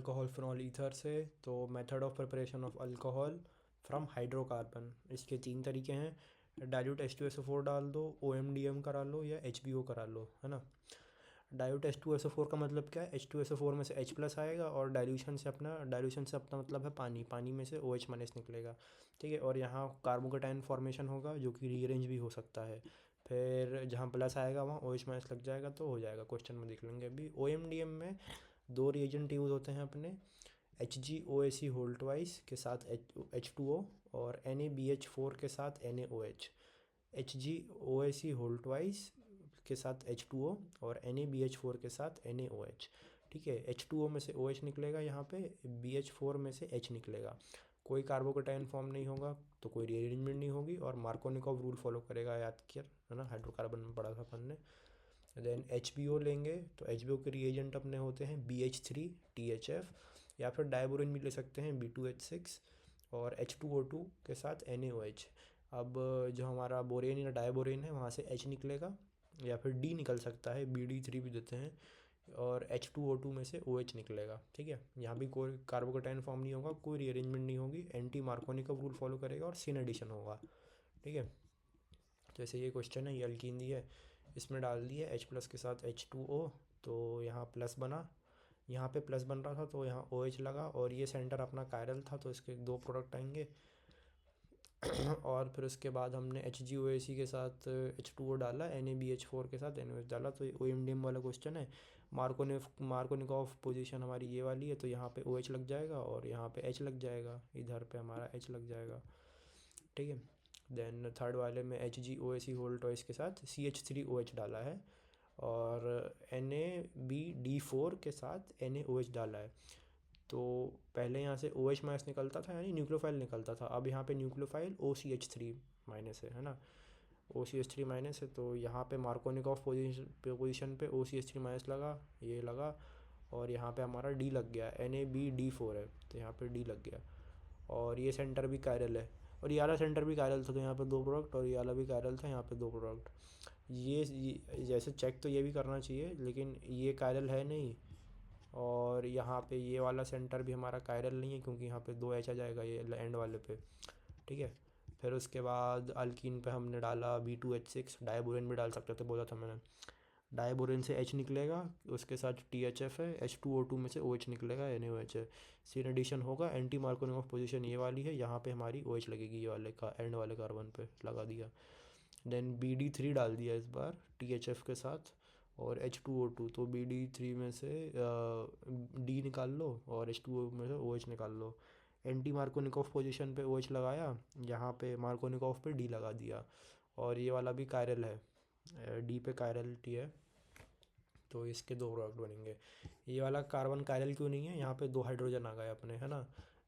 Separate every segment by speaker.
Speaker 1: Alcohol phenol ether से। तो method of preparation of alcohol from hydrocarbon, इसके 3 तरीके हैं। डाइल्यूट H2SO4 डाल दो, OMDM करा लो या HBO करा लो, है ना। डाइल्यूट H2SO4 का मतलब क्या है, H2SO4 में से H प्लस आएगा और डाइल्यूशन से अपना मतलब है पानी, पानी में से OH माइनस निकलेगा, ठीक है। और यहाँ कार्बोकेटाइन फॉर्मेशन होगा जो कि रीअरेंज भी हो सकता है। फिर जहाँ प्लस आएगा वहाँ OH माइनस लग जाएगा तो हो जाएगा। क्वेश्चन में देख लेंगे अभी। OMDM में 2 रिएजेंट यूज़ होते हैं अपने, HgOAc होल ट्वाइस के साथ H2O और NaBH4 के साथ NaOH। HgOAc होल ट्वाइस के साथ H2O और NaBH4 के साथ NaOH, ठीक है। H2O में से OH निकलेगा, यहाँ पे BH4 में से H निकलेगा। कोई कार्बोकेटाइन फॉर्म नहीं होगा तो कोई रीअरेंजमेंट नहीं होगी और मार्कोनिकॉव रूल फॉलो करेगा, याद किया है ना, हाइड्रोकार्बन में पढ़ा था अपन ने। देन HBO लेंगे तो HBO के रिएजेंट अपने होते हैं BH3 THF, या फिर डायबोरिन भी ले सकते हैं B2H6 और H2O2 के साथ NaOH। अब जो हमारा बोरेन या डायबोरेन है वहाँ से H निकलेगा या फिर D निकल सकता है, BD3 भी देते हैं, और H2O2 में से OH निकलेगा, ठीक है। यहाँ भी कोई कार्बोकेटाइन फॉर्म नहीं होगा, कोई रीअरेंजमेंट नहीं होगी, एंटी मार्कोनिकॉव रूल फॉलो करेगा और सिन एडिशन होगा, ठीक है। तो ऐसे ये क्वेश्चन है, ये अल्कीन दी है, इसमें डाल दिए H प्लस के साथ H2O, तो यहाँ प्लस बना, यहाँ पे प्लस बन रहा था तो यहाँ OH लगा, और ये सेंटर अपना कायरल था तो इसके 2 प्रोडक्ट आएंगे। और फिर उसके बाद हमने HgOAc के साथ H2O डाला, NaBH4 के साथ NaOH डाला, तो ये OMDM वाला क्वेश्चन है। मार्कोनिकॉफ पोजीशन हमारी ये वाली है, तो यहाँ पे OH लग जाएगा और यहाँ पे H लग जाएगा, इधर पे हमारा H लग जाएगा, ठीक है। देन थर्ड वाले में HgOAc होल ट्वाइस के साथ CH3OH डाला है और NaBD4 के साथ NaOH डाला है। तो पहले यहाँ से OH माइनस निकलता था, यानी न्यूक्लियोफाइल निकलता था, अब यहाँ पे न्यूक्लियोफाइल OCH3 माइनस है ना, OCH3 माइनस है, तो यहाँ पे मार्कोनिकॉफ पोजीशन पे OCH3 माइनस लगा, ये लगा, और यहाँ पे हमारा D लग गया, NaBD4 है तो यहाँ पे D लग गया, और ये सेंटर भी कायरल है, और ये वाला सेंटर भी कायरल था तो यहाँ पे 2 प्रोडक्ट, और ये वाला भी कायरल था, यहाँ पे 2 प्रोडक्ट। ये जैसे चेक तो ये भी करना चाहिए, लेकिन ये कायरल है नहीं, और यहाँ पे ये वाला सेंटर भी हमारा कायरल नहीं है क्योंकि यहाँ पे 2 H आ जाएगा ये एंड वाले पे, ठीक है। फिर उसके बाद अल्कीन पे हमने डाला B2H6, डायबोरेन भी डाल सकते थे, बोला था मैंने। डायबोरेन से H निकलेगा, उसके साथ THF है, H2O2 में से OH निकलेगा, NaOH है। सीन एडिशन होगा, एंटी मार्कोनिकॉफ पोजीशन ये वाली है, यहाँ पे हमारी OH लगेगी, ये वाले का एंड वाले कार्बन पे लगा दिया। देन BD3 डाल दिया इस बार THF के साथ और H2O2, तो BD3 में से D निकाल लो और H2O में से OH निकाल लो। एंटी मार्कोनिकॉफ पोजीशन पे OH लगाया, यहाँ पे मार्कोनिकॉफ पे D लगा दिया, और ये वाला भी कायरल है, D पे कायरलिटी है, तो इसके 2 प्रोडक्ट बनेंगे। ये वाला कार्बन कायरल क्यों नहीं है, यहाँ पे 2 हाइड्रोजन आ गए अपने, है ना।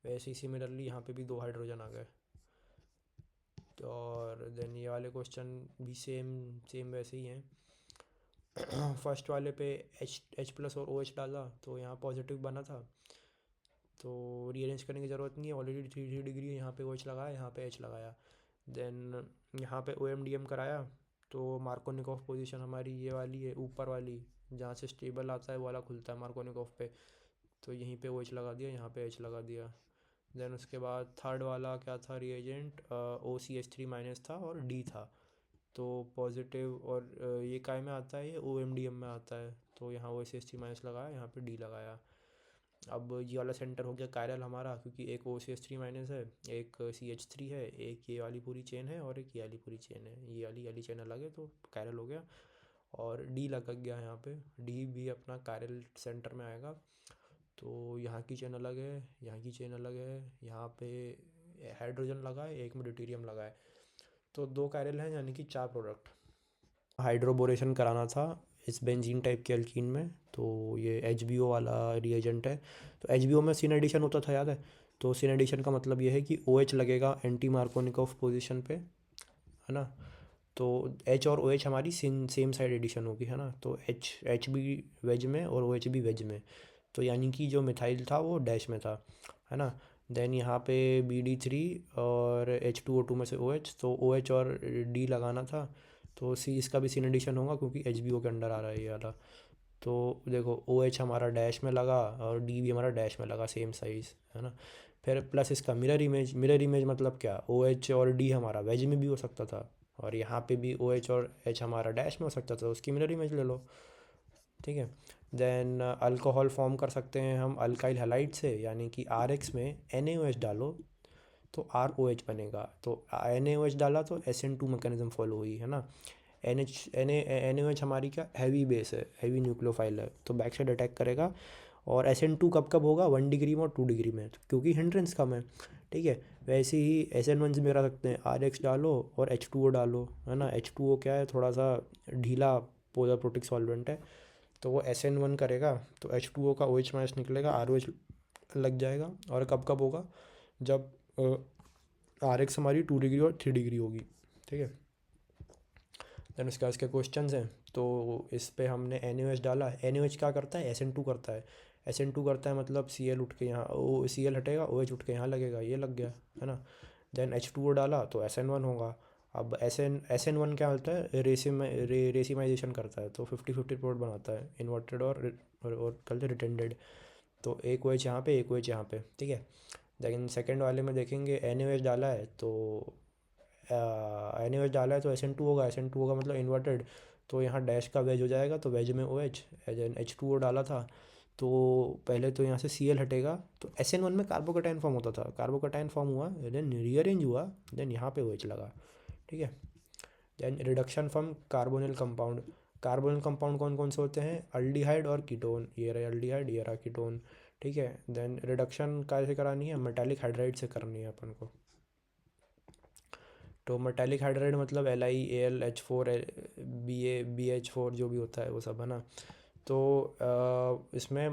Speaker 1: वैसे ही सिमिलरली यहाँ पे भी 2 हाइड्रोजन आ गए। तो और देन ये वाले क्वेश्चन भी सेम सेम वैसे ही हैं। फर्स्ट वाले पे H प्लस और OH डाला तो यहाँ पॉजिटिव बना था, तो रीअरेंज करने की ज़रूरत नहीं है, ऑलरेडी 3 डिग्री है, यहाँ पे OH लगाया, यहाँ पे H लगाया। देन यहाँ पे OMDM कराया, तो मार्कोनिकॉफ पोजीशन हमारी ये वाली है, ऊपर वाली, जहाँ से स्टेबल आता है वो वाला खुलता है मार्कोनिकॉफ पे, तो यहीं पे OH लगा दिया, यहाँ पे H लगा दिया। देन उसके बाद थर्ड वाला क्या था रिएजेंट, OCH3 माइनस था और D था, तो पॉजिटिव, और ये काय में आता है, ये OMDM में आता है, तो यहाँ OCH3 माइनस लगाया, यहाँ पे D लगाया। अब ये वाला सेंटर हो गया कायरल हमारा, क्योंकि एक OCH3 माइनस है, एक CH3 है, एक ये वाली पूरी चेन है और एक ये वाली पूरी चेन है, ये वाली चेन अलग है तो कायरल हो गया, और D लग गया यहाँ पे, D भी अपना कायरल सेंटर में आएगा। तो यहाँ की चेन अलग है, यहाँ की चेन अलग है, यहाँ पे हाइड्रोजन लगा है, एक में ड्यूटेरियम लगा है, तो 2 कायरल हैं, यानी कि 4 प्रोडक्ट। हाइड्रोबोरेशन कराना था इस बेंजीन टाइप के अल्कीन में, तो ये HBO वाला रिएजेंट है। तो HBO में सिन एडिशन होता था, याद है। तो सिन एडिशन का मतलब ये है कि OH लगेगा एंटी मार्कोनिकॉफ पोजीशन पे, है ना। तो H और OH हमारी सेम साइड एडिशन होगी, है ना, तो H भी वेज में और OH भी वेज में, तो यानी कि जो मिथाइल था वो डैश में था, है ना। देन यहाँ पे BD3 और H2O2 में से OH, तो OH और D लगाना था, तो C इसका भी सिन एडिशन होगा क्योंकि HBO के अंडर आ रहा है ये वाला, तो देखो OH हमारा डैश में लगा और D भी हमारा डैश में लगा, सेम साइज़, है ना। फिर प्लस इसका मिरर इमेज मतलब क्या, OH और D हमारा वेज में भी हो सकता था, और यहाँ पे भी OH और H हमारा डैश में हो सकता था, उसकी मिरर इमेज ले लो, ठीक है। देन अल्कोहल फॉर्म कर सकते हैं हम अल्काइल हैलाइड से, यानी कि RX में NaOH डालो तो ROH बनेगा, तो NaOH डाला तो SN2 मैकेनिज्म फॉलो हुई, है ना। NaOH हमारी क्या हैवी बेस है, हैवी न्यूक्लियोफाइल है, तो बैक साइड अटैक करेगा। और SN2 कब कब होगा, 1 डिग्री में और 2 डिग्री में, क्योंकि हिंड्रेंस कम है, ठीक है। वैसे ही SN1 से भी करा सकते हैं, RX डालो और H2O डालो, है ना। H2O क्या है, थोड़ा सा ढीला पोलर प्रोटिक सॉल्वेंट है, तो वो SN1 करेगा तो H2O का OH माइनस निकलेगा, ROH लग जाएगा। और कब कब होगा, जब RX हमारी 2 डिग्री और 3 डिग्री होगी, ठीक है। देन उसके बाद इसके क्वेश्चन हैं, तो इस पे हमने NaOH डाला, NaOH क्या करता है, SN2 करता है, SN2 करता है मतलब Cl उठ के यहाँ, ओ Cl हटेगा, OH उठ के यहाँ लगेगा, ये लग गया, है ना। देन H2O डाला तो SN1 होगा। अब SN1 क्या होता है, रेसिमाइजेशन करता है, तो 50-50 प्लॉट बनाता है, इन्वर्टेड और कल रिटेंडेड, तो एक OH यहाँ पे, एक OH यहाँ पे, ठीक है। लेकिन सेकंड वाले में देखेंगे NaOH डाला है तो NaOH डाला है तो SN2 होगा, SN2 होगा मतलब इन्वर्टेड, तो यहाँ डैश का वेज हो जाएगा, तो वेज में OH, देन H2O डाला था तो पहले तो यहाँ से Cl हटेगा, तो SN1 में कार्बोकैटायन फॉर्म होता था, कार्बोकैटायन फॉर्म हुआ, देन रीअरेंज हुआ, देन यहाँ पे OH लगा, ठीक है। Then reduction from carbonyl compound, carbonyl compound कौन कौन से होते हैं, अल्डिहाइड और कीटोन, ये रहा अल्डिहाइड, ये रहा कीटोन, ठीक है। देन रिडक्शन कैसे करानी है, मेटालिक हाइड्राइड से करनी है अपन को, तो मेटालिक हाइड्राइड मतलब LiAlH4 BH4 जो भी होता है वो सब, है ना। तो इसमें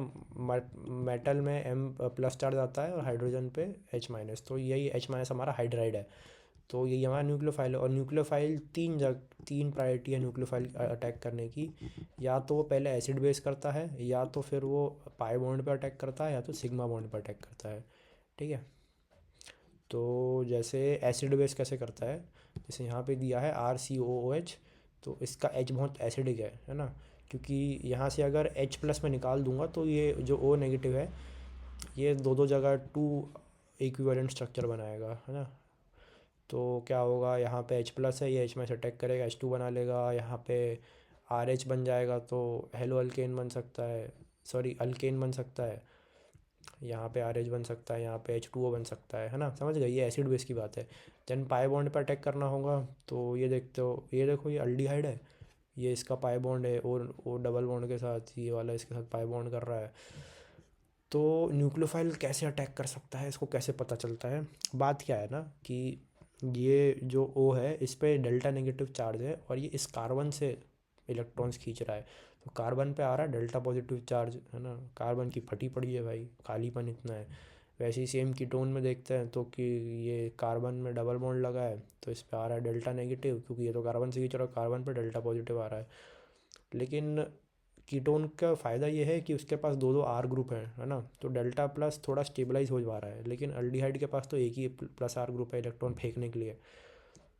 Speaker 1: मेटल में M+ चार्ज आता है और हाइड्रोजन पे H-, तो यही H- हमारा हाइड्राइड है, तो यही हमारा न्यूक्लियोफाइल है। और न्यूक्लियोफाइल तीन प्रायोरिटी है न्यूक्लियोफाइल अटैक करने की, या तो वो पहले एसिड बेस करता है, या तो फिर वो पाई बॉन्ड पे अटैक करता है, या तो सिग्मा बॉन्ड पे अटैक करता है, ठीक है। तो जैसे एसिड बेस कैसे करता है, जैसे यहाँ पे दिया है RCOOH, तो इसका H बहुत एसिडिक है ना, क्योंकि यहाँ से अगर H+ में निकाल दूंगा तो ये जो O- है, ये दो दो जगह 2 इक्विवेलेंट स्ट्रक्चर बनाएगा, है ना। तो क्या होगा, यहाँ पे H+ है, ये H में से अटैक करेगा, H2 बना लेगा, यहाँ पे RH बन जाएगा, तो हेलो अल्केन बन सकता है, सॉरी अल्केन बन सकता है, यहाँ पे RH बन सकता है, यहाँ पे H2O बन सकता है ना, समझ गए, ये एसिड बेस की बात है। देन पाई बॉन्ड पे अटैक करना होगा, तो ये देखते हो, ये देखो, ये अल्डिहाइड है, ये इसका पाई बॉन्ड है, और वो डबल बॉन्ड के साथ, ये वाला इसके साथ पाई बॉन्ड कर रहा है। तो न्यूक्लियोफाइल कैसे अटैक कर सकता है, इसको कैसे पता चलता है, बात क्या है ना कि ये जो O है इस पे डेल्टा नेगेटिव चार्ज है, और ये इस कार्बन से इलेक्ट्रॉन्स खींच रहा है, तो कार्बन पे आ रहा है डेल्टा पॉजिटिव चार्ज, है ना। कार्बन की फटी पड़ी है भाई, खालीपन इतना है। वैसे ही सेम कीटोन में देखते हैं तो कि ये कार्बन में डबल बॉन्ड लगा है, तो इस पे आ रहा है डेल्टा नेगेटिव, क्योंकि ये तो कार्बन से खींच रहा है, कार्बन पे डेल्टा पॉजिटिव आ रहा है। लेकिन कीटोन का फ़ायदा ये है कि उसके पास दो दो R ग्रुप है ना, तो डेल्टा प्लस थोड़ा स्टेबलाइज हो जा रहा है, लेकिन अल्डिहाइड के पास तो एक ही प्लस R ग्रुप है इलेक्ट्रॉन फेंकने के लिए,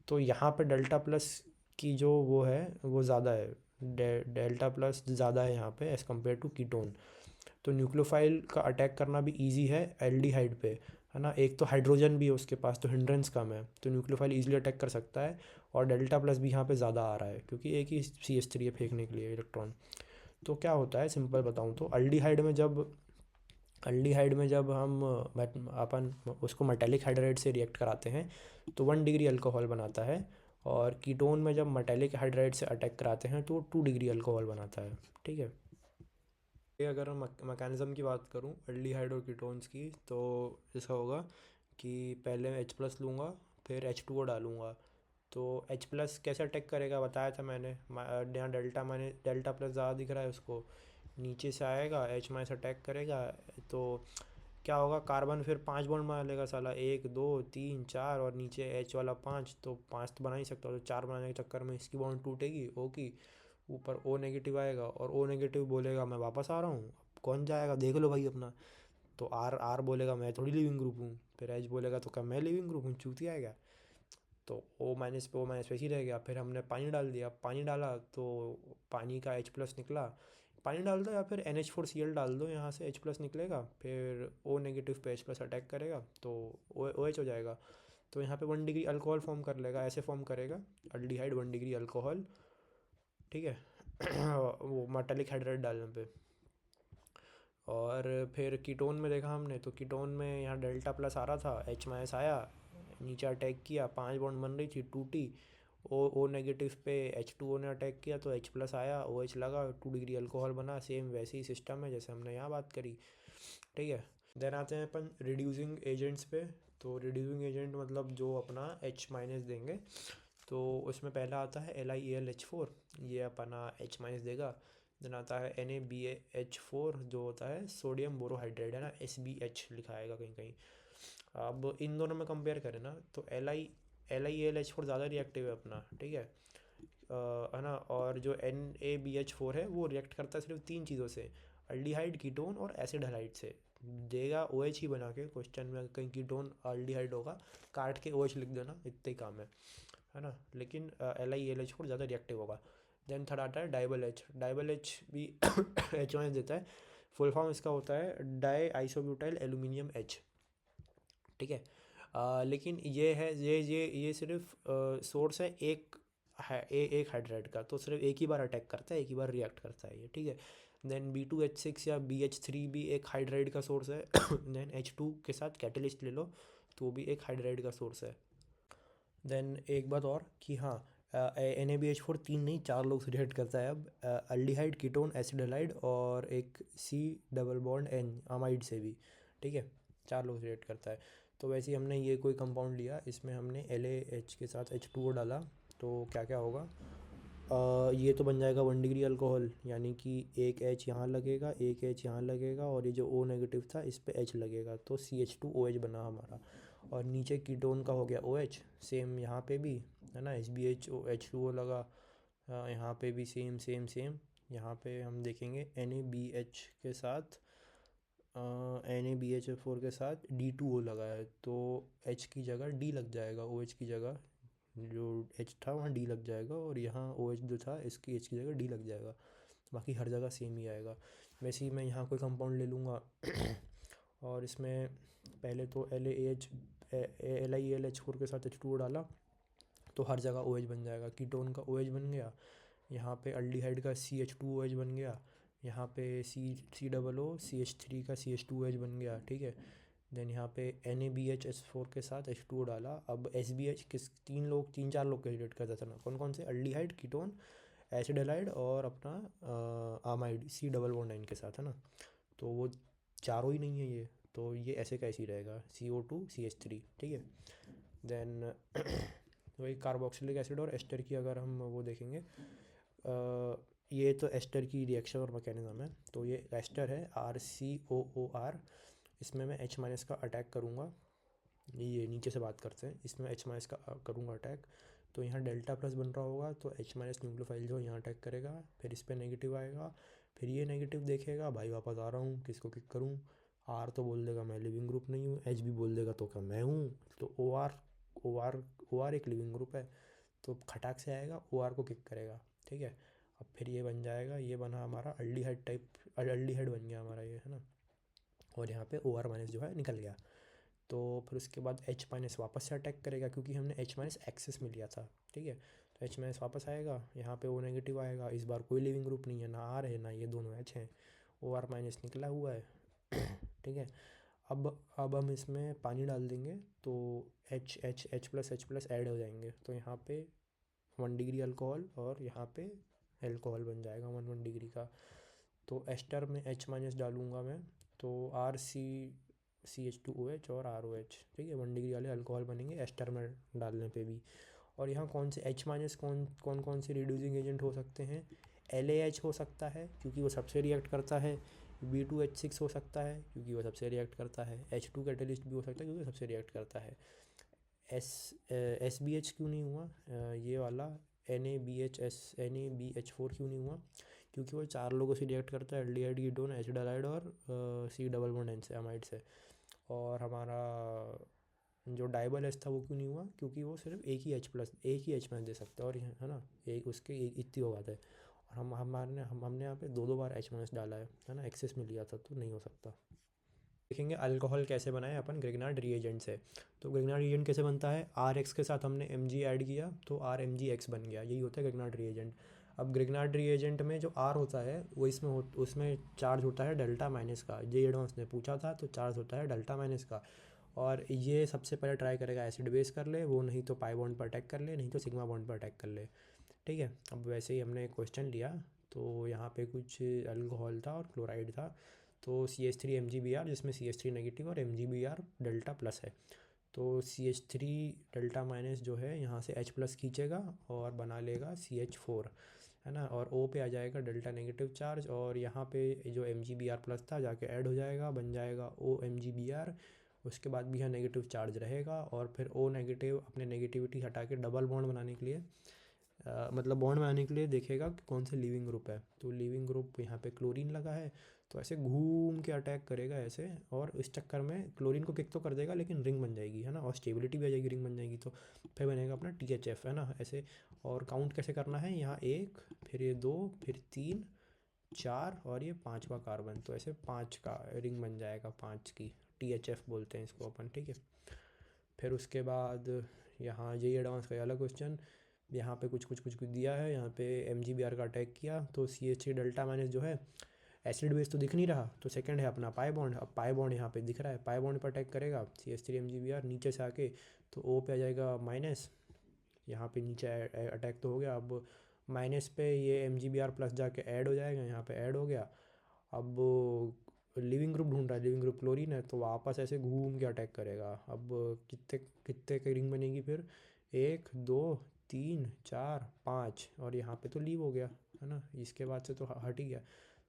Speaker 1: तो यहाँ पे डेल्टा प्लस की जो वो है वो ज़्यादा है, डेल्टा प्लस ज़्यादा है यहाँ पे एज़ कम्पेयर टू कीटोन। तो न्यूक्लियोफाइल का अटैक करना भी ईजी है एल्डिहाइड पे, है ना। एक तो हाइड्रोजन भी है उसके पास, तो हिंड्रेंस कम है, तो न्यूक्लियोफाइल ईजिली अटैक कर सकता है, और डेल्टा प्लस भी यहाँ पे ज़्यादा आ रहा है, क्योंकि एक ही CH3 है फेंकने के लिए इलेक्ट्रॉन। तो क्या होता है, सिंपल बताऊँ तो अल्डिहाइड में जब हम अपन उसको मेटालिक हाइड्राइड से रिएक्ट कराते हैं तो 1 डिग्री अल्कोहल बनाता है, और कीटोन में जब मेटालिक हाइड्राइड से अटैक कराते हैं तो 2 डिग्री अल्कोहल बनाता है, ठीक है। ये अगर मैं मैकेनिज़्म की बात करूँ अल्डिहाइड और कीटोन्स की, तो ऐसा होगा कि पहले मैं H+ लूँगा, फिर H2O डालूँगा, तो H+ कैसे अटैक करेगा बताया था मैंने, यहाँ डेल्टा प्लस ज़्यादा दिख रहा है उसको, नीचे से आएगा H- से अटैक करेगा, तो क्या होगा, कार्बन फिर 5 बॉन्ड बना लेगा साला, 1 2 3 4, और नीचे H वाला 5, तो 5 तो बना ही सकता, तो 4 बनाने के चक्कर में इसकी बॉन्ड टूटेगी O की, ऊपर O- आएगा, और O- बोलेगा मैं वापस आ रहा हूँ, अब कौन जाएगा देख लो भाई अपना, तो R बोलेगा मैं थोड़ी लिविंग ग्रुप हूँ, फिर H बोलेगा तो क्या मैं लिविंग ग्रुप हूँ, चूतिया आएगा, तो O- पे ही रह गया। फिर हमने पानी डाल दिया, पानी डाला तो पानी का H+ निकला, पानी डाल दो या फिर NH4Cl डाल दो, यहाँ से H+ निकलेगा, फिर O नेगेटिव पे H+ अटैक करेगा तो OH हो जाएगा। तो यहाँ पे 1 डिग्री अल्कोहल फॉर्म कर लेगा, ऐसे फॉर्म करेगा अल्डिहाइड 1 डिग्री अल्कोहल, ठीक है। वो मेटालिक हाइड्राइड डालने पे। और फिर कीटोन में देखा हमने, तो कीटोन में यहाँ डेल्टा+ आ रहा था, H- आया, नीचे अटैक किया, 5 बॉन्ड बन रही थी, टूटी, ओ नेगेटिव पे H2O ने अटैक किया तो H+ आया, OH लगा, 2 डिग्री अल्कोहल बना। सेम वैसे ही सिस्टम है जैसे हमने यहाँ बात करी, ठीक है। देन आते हैं अपन रिड्यूसिंग एजेंट्स पे। तो रिड्यूसिंग एजेंट मतलब जो अपना H- देंगे, तो उसमें पहला आता है LiAlH4, ये अपना H- देगा। देन आता है NaBH4 जो होता है सोडियम बोरोहाइड्रेट, है ना, SBH लिखा आएगा कहीं कहीं। अब इन दोनों में कंपेयर करें ना, तो LiAlH4 ज़्यादा रिएक्टिव है अपना, ठीक है ना। और जो NaBH4 है वो रिएक्ट करता है सिर्फ 3 चीज़ों से, अल्डिहाइड, कीटोन और एसिड हलाइड से। देगा OH ही बना के, क्वेश्चन में कहीं कीटोन अल्डिहाइड होगा, काट के OH लिख देना, इतना ही काम है ना। लेकिन LiAlH4 ज़्यादा रिएक्टिव होगा। देन थर्ड आता है डाइबल एच। डाइबल एच भी H- देता है। फुल फॉर्म इसका होता है डाई आइसोब्यूटाइल एल्यूमिनियम H, ठीक है। लेकिन ये है, ये सिर्फ सोर्स है एक हाइड्राइड का, तो सिर्फ एक ही बार अटैक करता है, एक ही बार रिएक्ट करता है ये, ठीक है। देन B2H6 या BH3 भी एक हाइड्राइड का सोर्स है। देन H2 के साथ कैटलिस्ट ले लो तो वो भी एक हाइड्राइड का सोर्स है। देन एक बात और कि हाँ, NaBH4 3 नहीं 4 लोग से रिएक्ट करता है अब, अल्डिहाइड, कीटोन, एसिड हलाइड और एक C double bond N amide से भी, ठीक है। 4 लोग से रिएक्ट करता है। तो वैसे ही हमने ये कोई कंपाउंड लिया, इसमें हमने LaH के साथ H2O डाला, तो क्या क्या होगा, ये तो बन जाएगा 1 डिग्री अल्कोहल, यानी कि एक H यहाँ लगेगा, एक H यहाँ लगेगा, और ये जो O नेगेटिव था इस पे H लगेगा, तो CH2OH बना हमारा। और नीचे कीटोन का हो गया OH, सेम यहाँ पे भी, है ना, SbH H2O लगा, यहाँ पे भी सेम सेम सेम। यहाँ पे हम देखेंगे NaBH के साथ NaBH4 के साथ D2O लगा है, तो H की जगह D लग जाएगा, OH की जगह जो H था वहाँ D लग जाएगा, और यहाँ OH जो था इसकी H की जगह D लग जाएगा। बाकी हर जगह सेम ही आएगा। वैसे ही मैं यहाँ कोई कंपाउंड ले लूँगा और इसमें पहले तो LiAlH4 के साथ H2O डाला, तो हर जगह OH बन जाएगा। कीटोन का OH बन गया, यहाँ पे अल्डिहाइड का CH2OH बन गया, यहाँ पे COO CH3 का CH2OH बन गया, ठीक है। देन यहाँ पे NaBHS4 के साथ H2O डाला। अब SBH किस 3 4 लोग कैलकुलेट करता था ना, कौन कौन से, अल्डिहाइड, कीटोन, एसिड हलाइड और अपना आमाइड C डबल बॉन्ड N के साथ, है ना। तो वो चारों ही नहीं है ये, तो ये ऐसे कैसे ही रहेगा, CO2 CH3, ठीक है। देन वही कार्बोक्सिलिक एसिड और एस्टर की अगर हम वो देखेंगे, ये तो एस्टर की रिएक्शन और मैकेनिज्म है। तो ये एस्टर है RCOOR, इसमें मैं H- का अटैक करूँगा, ये नीचे से बात करते हैं, इसमें H- का करूँगा अटैक, तो यहाँ डेल्टा+ बन रहा होगा, तो H- न्यूक्लियोफाइल जो यहाँ अटैक करेगा, फिर इस पर नेगेटिव आएगा, फिर ये नेगेटिव देखेगा, भाई वापस आ रहा हूँ, किसको किक करूँ, R तो बोल देगा मैं लिविंग ग्रुप नहीं हूँ, H भी बोल देगा तो क्या मैं हूँ, तो OR एक लिविंग ग्रुप है, तो खटाक से आएगा, OR को किक करेगा, ठीक है। अब फिर ये बन जाएगा, ये बना हमारा अल्डिहाइड टाइप, अल्डिहाइड बन गया हमारा ये, है ना। और यहाँ पे OR- जो है निकल गया। तो फिर उसके बाद H- वापस से अटैक करेगा, क्योंकि हमने H- एक्सेस में लिया था, ठीक है। तो H- वापस आएगा, यहाँ पे O नेगेटिव आएगा, इस बार कोई लिविंग ग्रुप नहीं है, ना R है ना ये दोनों H हैं, OR- निकला हुआ है, ठीक है। अब हम इसमें पानी डाल देंगे, तो H+H+H+ ऐड हो जाएंगे, तो यहाँ पे 1 डिग्री अल्कोहल और यहाँ पे अल्कोहल बन जाएगा 1 डिग्री का। तो एस्टर में H- डालूंगा मैं, तो CH2OH और ROH, ठीक है, 1 डिग्री वाले अल्कोहल बनेंगे एस्टर में डालने पे भी। और यहाँ कौन से H- कौन कौन से रिड्यूसिंग एजेंट हो सकते हैं, LaH हो सकता है क्योंकि वो सबसे रिएक्ट करता है, B2H6 हो सकता है क्योंकि वो सबसे रिएक्ट करता है, H2 कैटलिस्ट भी हो सकता है क्योंकि वो सबसे रिएक्ट करता है। SBH क्यों नहीं हुआ, ये वाला NaBH4 क्यों नहीं हुआ, क्योंकि वो 4 लोगों से रिएक्ट करता है, अल्डिहाइड, कीटोन, एसिड हलाइड और C डबल बॉन्ड N से, अमाइड से। और हमारा जो डाइबल एस था वो क्यों नहीं हुआ, क्योंकि वो सिर्फ एक ही H+ दे सकता है, और है ना, एक उसके एक इतनी हो बात है। और हमने यहाँ पे दो बार H माइनस डाला है ना, एक्सेस में लिया था तो नहीं हो सकता। देखेंगे अल्कोहल कैसे बनाए अपन ग्रिग्नार्ड रिएजेंट से। तो ग्रिग्नार्ड रिएजेंट कैसे बनता है, RX के साथ हमने Mg ऐड किया तो RMgX बन गया, यही होता है ग्रिग्नार्ड रिएजेंट। अब ग्रिग्नार्ड रिएजेंट में जो R होता है वो उसमें चार्ज होता है डेल्टा माइनस का, जे एडवांस ने पूछा था, तो चार्ज होता है डेल्टा माइनस का। और ये सबसे पहले ट्राई करेगा एसिड बेस कर ले वो, नहीं तो पाई बॉन्ड पर अटैक कर ले, नहीं तो सिग्मा बॉन्ड पर अटैक कर ले। ठीक है, अब वैसे ही हमने क्वेश्चन लिया तो यहाँ पे कुछ अल्कोहल था और क्लोराइड था, तो CH3 MgBr जिसमें CH3 नेगेटिव और MgBr डेल्टा प्लस है। तो CH3 डेल्टा माइनस जो है यहाँ से H प्लस खींचेगा और बना लेगा CH4, है ना, और O पे आ जाएगा डेल्टा नेगेटिव चार्ज, और यहाँ पे जो MgBr प्लस था जाके ऐड हो जाएगा, बन जाएगा OMgBr। उसके बाद भी यहाँ नेगेटिव चार्ज रहेगा, और फिर O नेगेटिव अपने नेगेटिविटी हटा के डबल बॉन्ड बनाने के लिए मतलब बॉन्ड बनाने के लिए देखेगा कि कौन सा लीविंग ग्रुप है, तो लीविंग ग्रुप यहाँ पे क्लोरीन लगा है, तो ऐसे घूम के अटैक करेगा ऐसे, और इस चक्कर में क्लोरीन को किक तो कर देगा लेकिन रिंग बन जाएगी, है ना, और स्टेबिलिटी भी आ जाएगी, रिंग बन जाएगी, तो फिर बनेगा अपना THF, है ना, ऐसे। और काउंट कैसे करना है, यहाँ 1, फिर ये 2, फिर 3, 4 और ये 5वां कार्बन, तो ऐसे 5 का रिंग बन जाएगा, 5 की THF बोलते हैं इसको अपन। ठीक है, फिर उसके बाद यहाँ JEE एडवांस का अलग क्वेश्चन, यहाँ पे कुछ दिया है, यहाँ पे MgBr का अटैक किया तो CH3 डेल्टा माइनस जो है एसिड बेस तो दिख नहीं रहा, तो सेकंड है अपना पाई बॉन्ड। अब पाई बॉन्ड यहाँ पे दिख रहा है, पाई बॉन्ड पर अटैक करेगा CH3 MgBr नीचे से आके, तो O पे आ जाएगा माइनस, यहाँ पे नीचे अटैक तो हो गया, अब माइनस पे ये MgBr प्लस जाके ऐड हो जाएगा, यहाँ पे ऐड हो गया। अब लिविंग ग्रुप ढूंढ रहा है, लिविंग ग्रुप क्लोरीन है, तो वापस ऐसे घूम के अटैक करेगा। अब कितने कितने की रिंग बनेगी फिर, 1 2 3 4 5, और यहाँ पे तो लीव हो गया, है ना, इसके बाद से तो हट ही गया,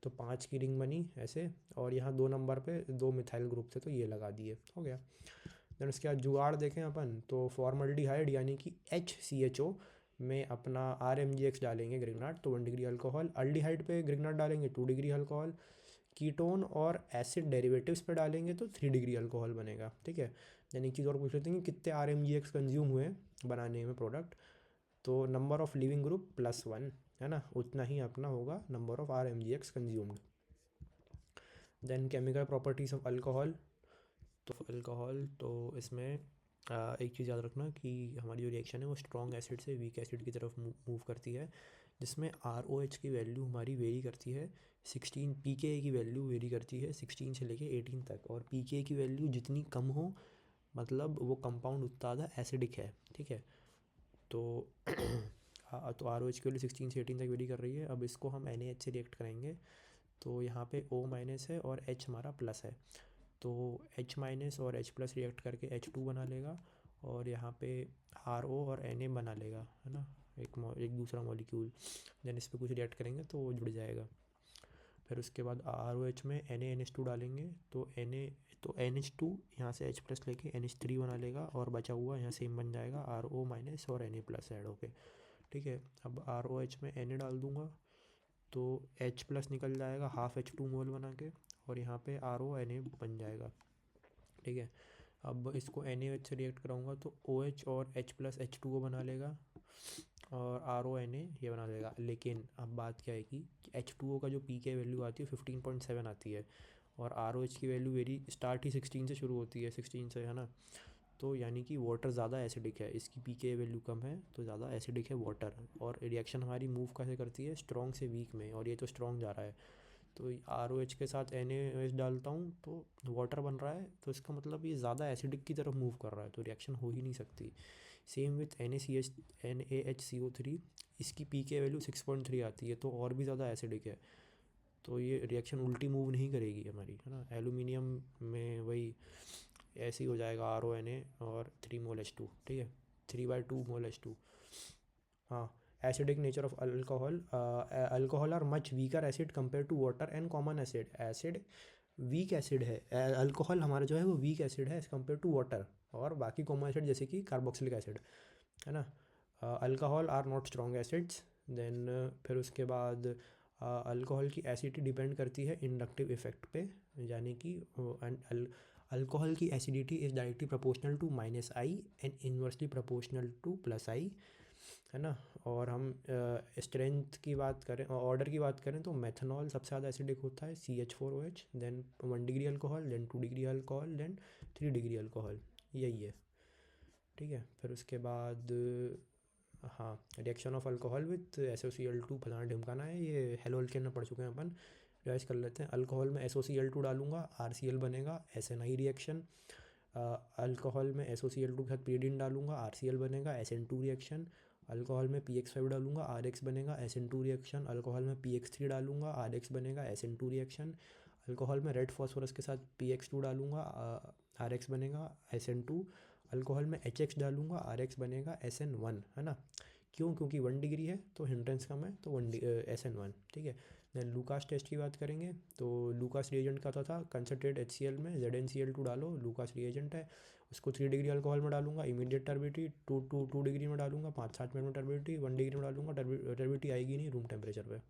Speaker 1: तो 5 की रिंग बनी ऐसे, और यहाँ 2 नंबर पे 2 मिथाइल ग्रुप थे तो ये लगा दिए, हो गया। देन उसके बाद जुगाड़ देखें अपन, तो फॉर्मल्डिहाइड यानी कि HCHO में अपना RMgX डालेंगे ग्रिग्नार्ड, तो 1 डिग्री अल्कोहल, अल्डिहाइड पे ग्रिग्नार्ड डालेंगे 2 डिग्री अल्कोहल, कीटोन और एसिड डेरिवेटिव्स पे डालेंगे तो 3 डिग्री अल्कोहल बनेगा। ठीक है, यानी कि और पूछ लेते हैं कि कितने RMgX कंज्यूम हुए बनाने में प्रोडक्ट, तो नंबर ऑफ लिविंग ग्रुप +1, है ना, उतना ही अपना होगा number of RMgX consumed. Then chemical properties of alcohol, तो अल्कोहल तो इसमें एक चीज़ याद रखना कि हमारी जो रिएक्शन है वो स्ट्रॉन्ग एसिड से वीक एसिड की तरफ मूव करती है, जिसमें ROH की वैल्यू हमारी वेरी करती है 16, pKa की वैल्यू वेरी करती है 16 से लेके 18 तक, और pKa की वैल्यू जितनी कम हो मतलब वो कंपाउंड उतना ज़्यादा एसिडिक है। ठीक है, तो तो ROH की वैल्यू 16 से 18 तक वेरी कर रही है। अब इसको हम NaH से रिएक्ट कराएंगे, तो यहाँ पे O माइनस है और H हमारा प्लस है, तो H माइनस और H प्लस रिएक्ट करके H2 बना लेगा, और यहाँ पे RO और Na बना लेगा, है ना, एक दूसरा मॉलिक्यूल। देन इस पर कुछ रिएक्ट करेंगे तो वो जुड़ जाएगा। फिर उसके बाद ROH में NaNH2 डालेंगे, तो NH2 यहाँ से H प्लस लेके NH3 बना लेगा, और बचा हुआ यहाँ सेम बन जाएगा RO माइनस और Na प्लस ऐड होके। ठीक है, अब ROH में Na डाल दूँगा तो H प्लस निकल जाएगा हाफ H2 मोल बना के, और यहाँ पे RONA बन जाएगा। ठीक है, अब इसको NaOH से रिएक्ट कराऊंगा तो OH और H प्लस H2O बना लेगा, और RONA ये बना देगा। लेकिन अब बात क्या है कि H2O का जो pK वैल्यू आती है 15.7 आती है, और ROH की वैल्यू वेरी स्टार्ट ही 16 से शुरू होती है, 16 से, है ना, तो यानी कि वाटर ज़्यादा एसिडिक है, इसकी pKa वैल्यू कम है तो ज़्यादा एसिडिक है वाटर, और रिएक्शन हमारी मूव कैसे करती है स्ट्रॉन्ग से वीक में, और ये तो स्ट्रॉन्ग जा रहा है, तो ROH के साथ NaOH डालता हूँ तो वाटर बन रहा है, तो इसका मतलब ये ज़्यादा एसिडिक की तरफ मूव कर रहा है, तो रिएक्शन हो ही नहीं सकती। सेम विथ NaHCO3, इसकी pK वैल्यू 6.3 आती है तो और भी ज़्यादा एसिडिक है, तो ये रिएक्शन उल्टी मूव नहीं करेगी हमारी, है ना। एल्यूमिनियम में वही ऐसे ही हो जाएगा RONA और 3 मोल H2, ठीक है, 3/2 मोल H2। हाँ, acidic nature of alcohol are much weaker acid compare to water and common acid weak acid है, अल्कोहल हमारा जो है वो वीक एसिड है एज कम्पेयर टू वाटर और बाकी कॉमन एसिड जैसे कि कार्बोक्सिलिक एसिड, है ना। Alcohol are not strong acids. Then फिर उसके बाद अल्कोहल की एसिडिटी डिपेंड करती है इंडक्टिव इफेक्ट पे, यानी कि अल्कोहल की acidity is directly proportional to -I and inversely proportional to +I। है ना। और हम स्ट्रेंथ की बात करें, ऑर्डर की बात करें, तो मेथनॉल सबसे ज़्यादा एसिडिक होता है, CH4OH, then 1 degree alcohol, then 2 degree alcohol, then 3 degree alcohol, यही है। ठीक है, फिर उसके बाद हाँ, reaction of alcohol with SOCl2 फलाना ढिमकाना है, ये हेलो अल्केन में पढ़ चुके हैं अपन, रिवाइज कर लेते हैं। अल्कोहल में SOCl2 डालूंगा, RCl बनेगा, SNI रिएक्शन। अल्कोहल में SOCl2 के साथ pyridine डालूंगा, RCl बनेगा, SN2 रिएक्शन। अल्कोहल में PX5 डालूंगा, RX बनेगा, SN2 रिएक्शन। अल्कोहल में PX3 डालूंगा, RX बनेगा, SN2 रिएक्शन। अल्कोहल में रेड फॉस्फोरस के साथ PX2 डालूंगा, RX बनेगा, SN2। अल्कोहल में HX डालूंगा, RX बनेगा, SN1, है ना। क्यों? क्योंकि 1 डिग्री है तो हिंड्रेंस कम है, तो SN1, ठीक है। देन लूकास टेस्ट की बात करेंगे, तो लूकास रिएजेंट का था कंसनट्रेट HCl में ZnCl2 डालो, लूकास रिएजेंट है, उसको 3 डिग्री अल्कोहल में डालूंगा, इमीडिएट टर्बिडिटी 2 डिग्री में डालूंगा, 5-7 मिनट में टर्बिडिटी 1 डिग्री में डालूंगा, टर्बिडिटी आएगी नहीं रूम टेम्परेचर पे।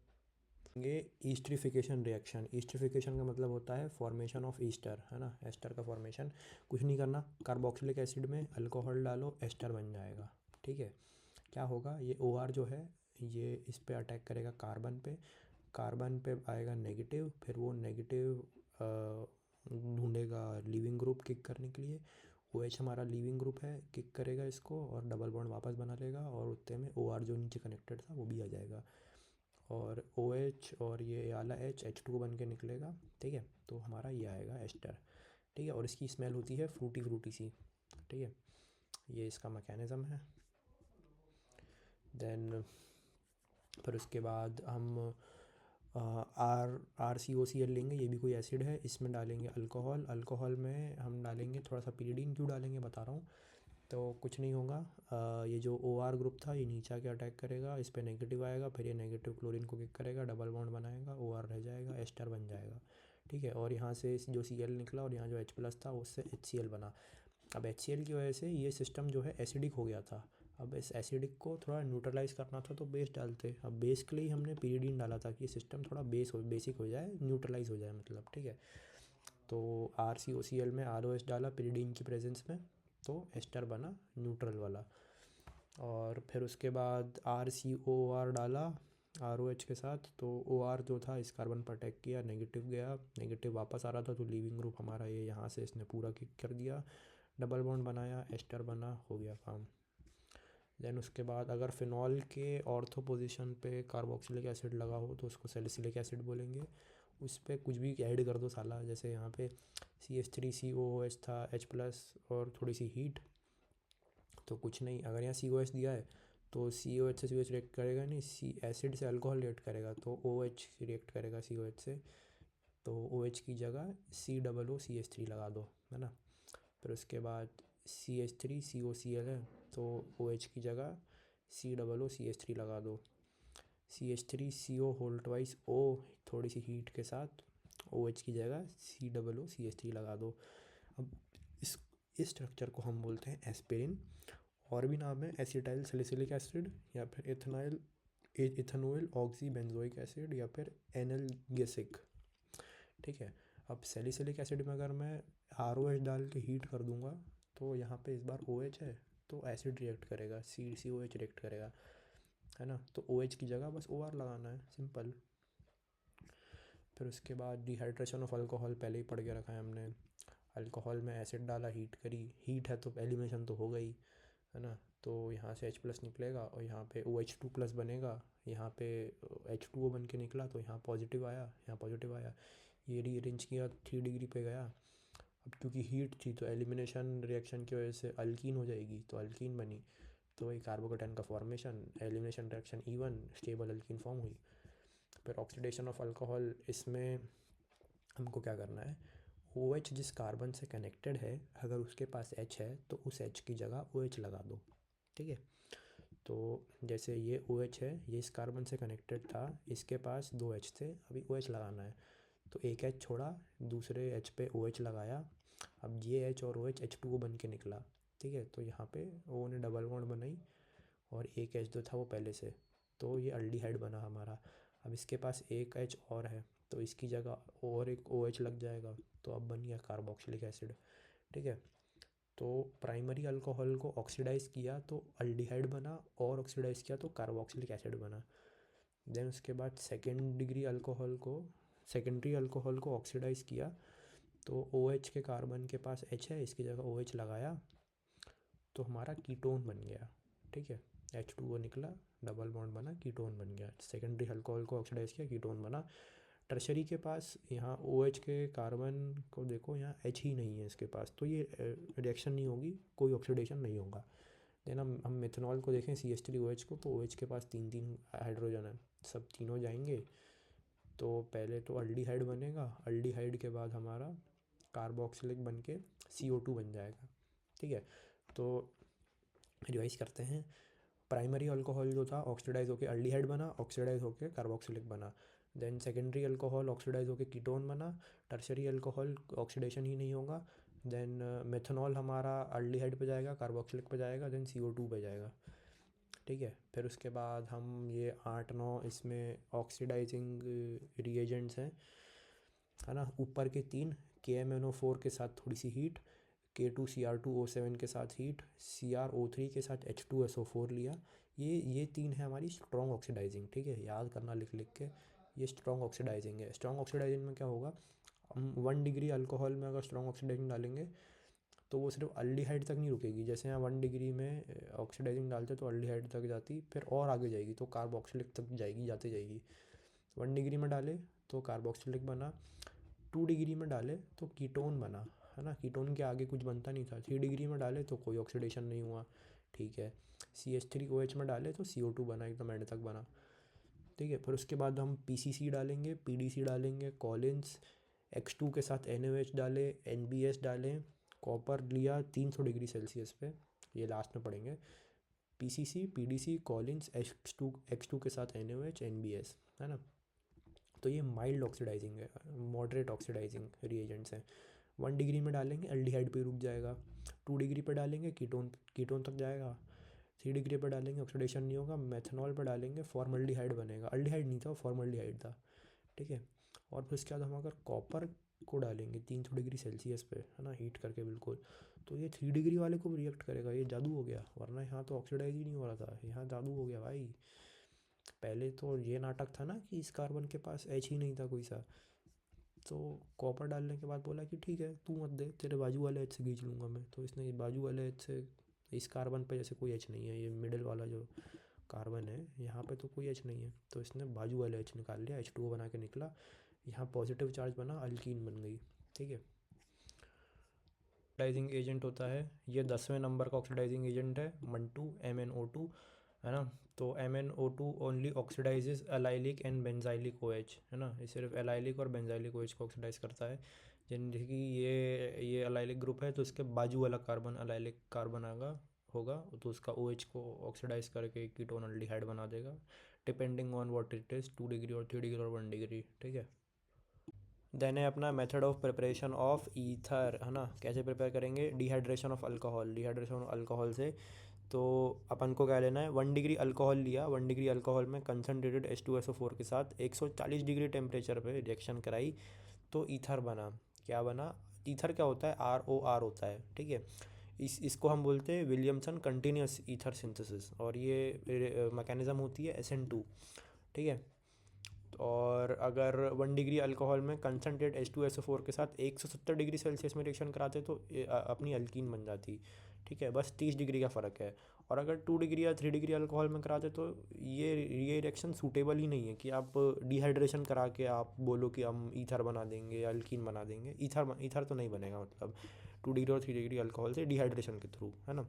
Speaker 1: ये ईस्टरिफिकेशन रिएक्शन, ईस्टरिफिकेशन का मतलब होता है फॉर्मेशन ऑफ ईस्टर, है ना, एस्टर का फॉर्मेशन। कुछ नहीं करना, कार्बोक्सिलिक एसिड में अल्कोहल डालो, एस्टर बन जाएगा। ठीक है, क्या होगा, ये OR जो है ये इस पे अटैक करेगा कार्बन पे, कार्बन पे आएगा नेगेटिव, फिर वो नेगेटिव ढूंढेगा लीविंग ग्रुप किक करने के लिए। OH हमारा लीविंग ग्रुप है, किक करेगा इसको और डबल बॉन्ड वापस बना लेगा, और उतने में OR जो नीचे कनेक्टेड था वो भी आ जाएगा, और OH और ये वाला H2 बन के निकलेगा। ठीक है, तो हमारा ये आएगा एस्टर। ठीक है, और इसकी स्मेल होती है फ्रूटी फ्रूटी सी। ठीक है, ये इसका मैकेनिज़्म है। देन फिर उसके बाद हम RCOCl लेंगे, ये भी कोई एसिड है, इसमें डालेंगे अल्कोहल, अल्कोहल में हम डालेंगे थोड़ा सा pyridine। क्यों डालेंगे बता रहा हूँ, तो कुछ नहीं होगा, ये जो OR ग्रुप था ये नीचे आके अटैक करेगा, इस पर नेगेटिव आएगा, फिर ये नेगेटिव क्लोरीन को किक करेगा, डबल बॉन्ड बनाएगा, OR रह जाएगा, एस्टर बन जाएगा। ठीक है, और यहाँ से जो Cl निकला और यहाँ जो H+ था उससे HCl बना। अब HCl की वजह से ये सिस्टम जो है एसिडिक हो गया था, अब इस एसिडिक को थोड़ा न्यूट्रलाइज़ करना था तो बेस डालते, अब बेस के लिए हमने pyridine डाला था कि सिस्टम थोड़ा बेसिक हो जाए, न्यूट्रलाइज हो जाए मतलब। ठीक है, तो RCOCl में ROH डाला pyridine की प्रेजेंस में, तो एस्टर बना न्यूट्रल वाला। और फिर उसके बाद RCOR डाला ROH के साथ, तो OR जो था इस कार्बन पर अटैक किया, नेगेटिव गया, नेगेटिव वापस आ रहा था, तो लीविंग ग्रुप हमारा ये यहाँ से इसने पूरा किक कर दिया, डबल बॉन्ड बनाया, एस्टर बना, हो गया काम। देन उसके बाद अगर फिनॉल के ऑर्थो पोजीशन पे कार्बोक्सिलिक एसिड लगा हो तो उसको सैलिसिलिक एसिड बोलेंगे। उस पर कुछ भी ऐड कर दो साला, जैसे यहाँ पे CH3COOH था, H+ और थोड़ी सी हीट, तो कुछ नहीं, अगर यहाँ COH दिया है तो COH से COH रिएक्ट करेगा नहीं, सी एसिड से अल्कोहल रिएक्ट करेगा, तो OH रिएक्ट करेगा COH से, तो OH की जगह COOCH3 लगा दो, है ना। फिर उसके बाद CH3COCl है, तो OH की जगह COOCH3 लगा दो, CH3CO होल ट्वाइस O थोड़ी सी हीट के साथ OH की जगह COOCH3 लगा दो। अब इस स्ट्रक्चर को हम बोलते हैं एस्पिरिन। और भी नाम है, एसिटाइल सैलिसिलिक एसिड, या फिर इथेनॉइल ऑक्सी बेंजोइक एसिड, या फिर एनाल्गेसिक। ठीक है, अब सैलिसिलिक एसिड में अगर मैं ROH डाल के हीट कर दूंगा तो यहाँ पे इस बार OH है, तो एसिड रिएक्ट करेगा, COH रिएक्ट करेगा, है ना। तो OH की जगह बस OR लगाना है, सिंपल। फिर उसके बाद डिहाइड्रेशन ऑफ अल्कोहल पहले ही पढ़ के रखा है हमने। अल्कोहल में एसिड डाला, हीट करी, हीट है तो एलिमिनेशन तो हो गई, है ना। तो यहाँ से H+ निकलेगा और यहाँ पे OH2+ बनेगा, यहाँ पे H2O बन के निकला, तो यहाँ पॉजिटिव आया, यहाँ पॉजिटिव आया, ये रीअरेंज किया, 3 डिग्री पे गया। अब क्योंकि हीट थी तो एलिमिनेशन रिएक्शन की वजह से अल्कीन हो जाएगी, तो अल्कीन बनी, तो वही कार्बोकेटाइन का formation, elimination reaction E1, stable alkyne form हुई। फिर ऑक्सीडेशन ऑफ अल्कोहल, इसमें हमको क्या करना है, OH जिस कार्बन से कनेक्टेड है अगर उसके पास H है तो उस H की जगह OH लगा दो। ठीक है, तो जैसे ये OH है, ये इस कार्बन से कनेक्टेड था, इसके पास 2 H थे, अभी OH लगाना है, तो एक H छोड़ा, दूसरे H पे OH लगाया, अब ये H और OH H2O बन के निकला। ठीक है, तो यहाँ पे O ने डबल बॉन्ड बनाई और एक H जो था वो पहले से, तो ये अल्डिहाइड बना हमारा। अब इसके पास एक H और है, तो इसकी जगह और एक OH लग जाएगा, तो अब बन गया कार्बोक्सिलिक एसिड। ठीक है, तो प्राइमरी अल्कोहल को ऑक्सीडाइज़ किया तो अल्डिहाइड बना, और ऑक्सीडाइज़ किया तो कार्बोक्सिलिक एसिड बना। देन उसके बाद सेकेंडरी अल्कोहल को ऑक्सीडाइज़ किया तो OH के कार्बन के पास H है, इसकी जगह OH लगाया तो हमारा कीटोन बन गया। ठीक है, H2O निकला, डबल बॉन्ड बना, कीटोन बन गया। सेकेंडरी अल्कोहल को ऑक्सीडाइज़ किया, कीटोन बना। टर्शरी के पास यहाँ OH के कार्बन को देखो, यहाँ H ही नहीं है इसके पास, तो ये रिएक्शन नहीं होगी, कोई ऑक्सीडेशन नहीं होगा। देन हम मेथनॉल को देखें CH3OH को, तो OH के पास 3 हाइड्रोजन है, सब तीनों जाएंगे तो पहले तो अल्डिहाइड बनेगा, अल्डिहाइड के बाद हमारा कार्बोक्सिलिक बन के CO2 बन जाएगा। ठीक है, तो रिवाइज करते हैं। प्राइमरी अल्कोहल जो था ऑक्सीडाइज होकर अल्डिहाइड बना, ऑक्सीडाइज होकर कार्बोक्सिलिक बना। देन सेकेंडरी अल्कोहल ऑक्सीडाइज होकर कीटोन बना। टर्शरी अल्कोहल ऑक्सीडेशन ही नहीं होगा। देन मेथनॉल हमारा अल्डिहाइड पे जाएगा, कार्बोक्सिलिक पे जाएगा, देन CO2 पे जाएगा। ठीक है, फिर उसके बाद हम ये 8-9 इसमें ऑक्सीडाइजिंग रिएजेंट्स हैं, है ना। ऊपर के 3 KMnO4 के साथ थोड़ी सी हीट, K2Cr2O7 के साथ हीट, CrO3 के साथ H2SO4 लिया। ये 3 है हमारी स्ट्रॉन्ग ऑक्सीडाइजिंग। ठीक है, याद करना लिख लिख के, ये स्ट्रॉन्ग ऑक्सीडाइजिंग है। स्ट्रॉन्ग ऑक्सीडाइजिंग में क्या होगा, हम 1 डिग्री अल्कोहल में अगर स्ट्रॉन्ग ऑक्सीडाइजिंग डालेंगे तो वो सिर्फ अल्डिहाइड तक नहीं रुकेगी। जैसे यहाँ 1 डिग्री में ऑक्सीडाइजिंग डालते तो अल्डिहाइड तक जाती, फिर और आगे जाएगी तो कार्बोक्सिलिक तक जाएगी, जाते जाएगी। 1 डिग्री में डाले तो कार्बोक्सिलिक बना, 2 डिग्री में डाले तो कीटोन बना, है ना। कीटोन के आगे कुछ बनता नहीं था। 3 डिग्री में डाले तो कोई ऑक्सीडेशन नहीं हुआ। ठीक है, CH3OH में डाले तो CO2 बना, एकदम एंड तक बना। ठीक है, फिर उसके बाद हम PCC डालेंगे, PDC डालेंगे, कॉलिन्स, X2 के साथ NaOH डाले, NBS डालें, कॉपर लिया 300 डिग्री सेल्सियस पे, ये लास्ट में पढ़ेंगे। PCC, PDC, कॉलिन्स, X2 के साथ NaOH, NBS, है ना। तो ये माइल्ड ऑक्सीडाइजिंग है, मॉडरेट ऑक्सीडाइजिंग रिएजेंट्स हैं। 1 डिग्री में डालेंगे अल्डिहाइड पे रुक जाएगा, 2 डिग्री पे डालेंगे कीटोन तक जाएगा, 3 डिग्री पे डालेंगे ऑक्सीडेशन नहीं होगा, मेथनॉल पे डालेंगे फॉर्मल्डिहाइड बनेगा। अल्डिहाइड नहीं था, फॉर्मल्डिहाइड था। ठीक है, और फिर उसके बाद हम अगर कॉपर को डालेंगे 300 डिग्री सेल्सियस पे, है ना, हीट करके बिल्कुल, तो ये 3 डिग्री वाले को भी रिएक्ट करेगा। ये जादू हो गया, वरना यहाँ तो ऑक्सीडाइज ही नहीं हो रहा था, यहाँ जादू हो गया भाई। पहले तो ये नाटक था ना कि इस कार्बन के पास H ही नहीं था कोई सा, तो कॉपर डालने के बाद बोला कि ठीक है तू मत दे, तेरे बाजू वाले H से खींच लूँगा मैं। तो इसने बाजू वाले H से, इस कार्बन पे जैसे कोई H नहीं है, ये मिडिल वाला जो कार्बन है यहाँ पे तो कोई H नहीं है, तो इसने बाजू वाले H निकाल लिया, H2O बना के निकला, यहाँ पॉजिटिव चार्ज बना, अल्कीन बन गई। ठीक है, ऑक्सीडाइजिंग एजेंट होता है, ये 10वें नंबर का ऑक्सीडाइजिंग एजेंट है, Mantoux, MnO2, है ना। तो MnO2 only oxidises allylic and benzylic OH, है ना। ये सिर्फ एलाइलिक और बेंजाइलिक OH को ऑक्सीडाइज करता है। जैसे कि ये एलाइलिक ग्रुप है तो इसके बाजू वाला कार्बन एलाइलिक कार्बन होगा, तो उसका OH को ऑक्सीडाइज करके कीटोन अल्डिहाइड बना देगा, depending on what it is, 2 degree और 3 डिग्री और 1 डिग्री। ठीक है, देन है अपना method of preparation of ether, है ना। कैसे प्रिपेयर करेंगे, dehydration of alcohol, dehydration of alcohol से तो अपन को क्या लेना है, 1 डिग्री अल्कोहल लिया, 1 डिग्री अल्कोहल में कंसनट्रेटेड H2SO4 के साथ 140 डिग्री टेम्परेचर पे रिएक्शन कराई तो ईथर बना। क्या बना, ईथर क्या होता है, ROR होता है। ठीक है, इसको हम बोलते हैं विलियमसन कंटिन्यूस ईथर सिंथेसिस, और ये मैकेनिज़्म होती है SN2। ठीक है, और अगर 1 डिग्री अल्कोहल में कंसनट्रेट H2SO4 के साथ 170 डिग्री सेल्सियस में रिएक्शन कराते तो अपनी अल्कीन बन जाती। ठीक है, बस 30 डिग्री का फ़र्क है। और अगर 2 डिग्री या 3 डिग्री अल्कोहल में कराते तो ये रिएक्शन सूटेबल ही नहीं है कि आप डिहाइड्रेशन करा के आप बोलो कि हम ईथर बना देंगे या अल्कीन बना देंगे। ईथर तो नहीं बनेगा, मतलब 2 डिग्री और 3 डिग्री अल्कोहल से डिहाइड्रेशन के थ्रू, है ना।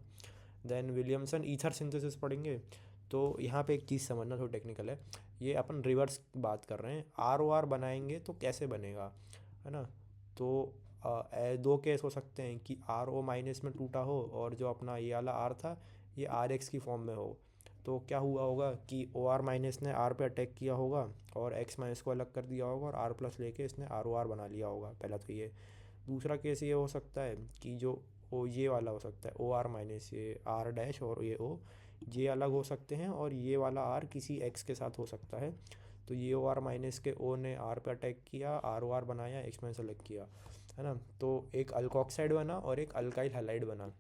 Speaker 1: देन विलियमसन ईथर सिंथेसिस पढ़ेंगे। तो यहाँ पे एक चीज़ समझना, थोड़ा टेक्निकल है, ये अपन रिवर्स बात कर रहे हैं। ROR बनाएंगे तो कैसे बनेगा, है ना। तो 2 केस हो सकते हैं कि RO माइनस में टूटा हो और जो अपना ये वाला R था ये RX की फॉर्म में हो। तो क्या हुआ होगा कि OR माइनस ने R पे अटैक किया होगा और X माइनस को अलग कर दिया होगा और R प्लस लेके इसने ROR बना लिया होगा। पहला तो ये। दूसरा केस ये हो सकता है कि जो ये वाला हो सकता है OR माइनस, ये R डैश और ये O, ये अलग हो सकते हैं, और ये वाला R किसी X के साथ हो सकता है। तो ये OR माइनस के O ने R पे अटैक किया, ROR बनाया, X माइनस अलग किया। है ना। तो एक अल्कोक्साइड बना और एक अल्काइल हैलाइड बना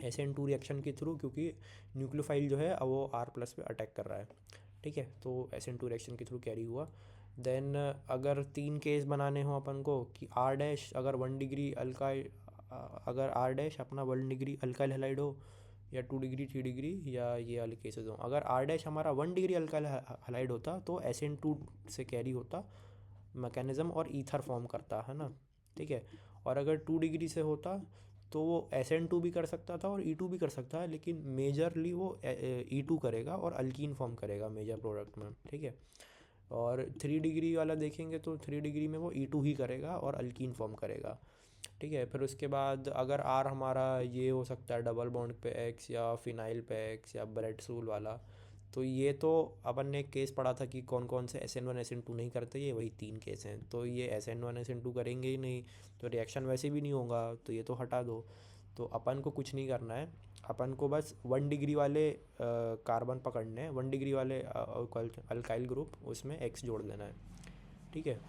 Speaker 1: SN2 रिएक्शन के थ्रू, क्योंकि न्यूक्लियोफाइल जो है अब वो R प्लस पे अटैक कर रहा है, ठीक है। तो SN2 रिएक्शन के थ्रू कैरी हुआ। देन अगर 3 केस बनाने हो अपन को कि R डैश अगर 1 डिग्री अल्काइल, अगर R डैश अपना 1 डिग्री अल्काइल हैलाइड हो, या 2 डिग्री 3 डिग्री, या ये वाले केसेस हो। अगर R डैश हमारा 1 डिग्री अल्काइल हैलाइड होता तो SN2 से कैरी होता मैकेनिज़्म और ईथर फॉर्म करता, है ना, ठीक है। और अगर 2 डिग्री से होता तो वो SN2 भी कर सकता था और E2 भी कर सकता है, लेकिन मेजरली वो E2 करेगा और अल्कीन फॉर्म करेगा मेजर प्रोडक्ट में, ठीक है। और 3 डिग्री वाला देखेंगे तो 3 डिग्री में वो E2 ही करेगा और अल्कीन फॉर्म करेगा, ठीक है। फिर उसके बाद अगर R हमारा ये हो सकता है डबल बॉन्ड पे X, या फिनाइल पे X, या ब्रेड सूल वाला। तो ये तो अपन ने एक केस पढ़ा था कि कौन कौन से SN1 SN2 नहीं करते, ये वही 3 केस हैं। तो ये SN1 SN2 करेंगे ही नहीं, तो रिएक्शन वैसे भी नहीं होगा, तो ये तो हटा दो। तो अपन को कुछ नहीं करना है, अपन को बस 1 डिग्री वाले कार्बन पकड़ने हैं, 1 डिग्री वाले अल्काइल ग्रुप, उसमें X जोड़ देना है, ठीक है।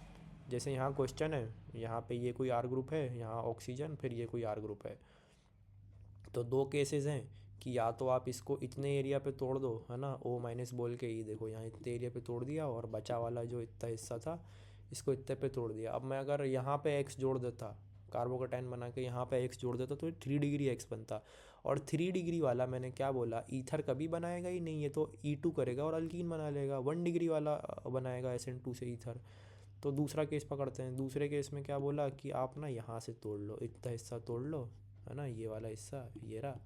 Speaker 1: जैसे यहाँ क्वेश्चन है, यहाँ पे ये कोई R ग्रुप है, यहाँ ऑक्सीजन, फिर ये कोई R ग्रुप है। तो 2 केसेस हैं कि या तो आप इसको इतने एरिया पे तोड़ दो, है ना, O- बोल के, ये देखो यहाँ इतने एरिया पे तोड़ दिया, और बचा वाला जो इतना हिस्सा था इसको इतने पे तोड़ दिया। अब मैं अगर यहाँ पे X जोड़ देता, कार्बोकैटायन बना के यहाँ पे X जोड़ देता, तो 3 डिग्री X बनता। और 3 डिग्री वाला मैंने क्या बोला, ईथर कभी बनाएगा ही नहीं, ये तो E2 करेगा और अल्कीन बना लेगा। 1 डिग्री वाला बनाएगा SN2 से ईथर। तो दूसरा केस पकड़ते हैं। दूसरे केस में क्या बोला कि आप ना यहाँ से तोड़ लो, इतना हिस्सा तोड़ लो, है ना, ये वाला हिस्सा ये रहा,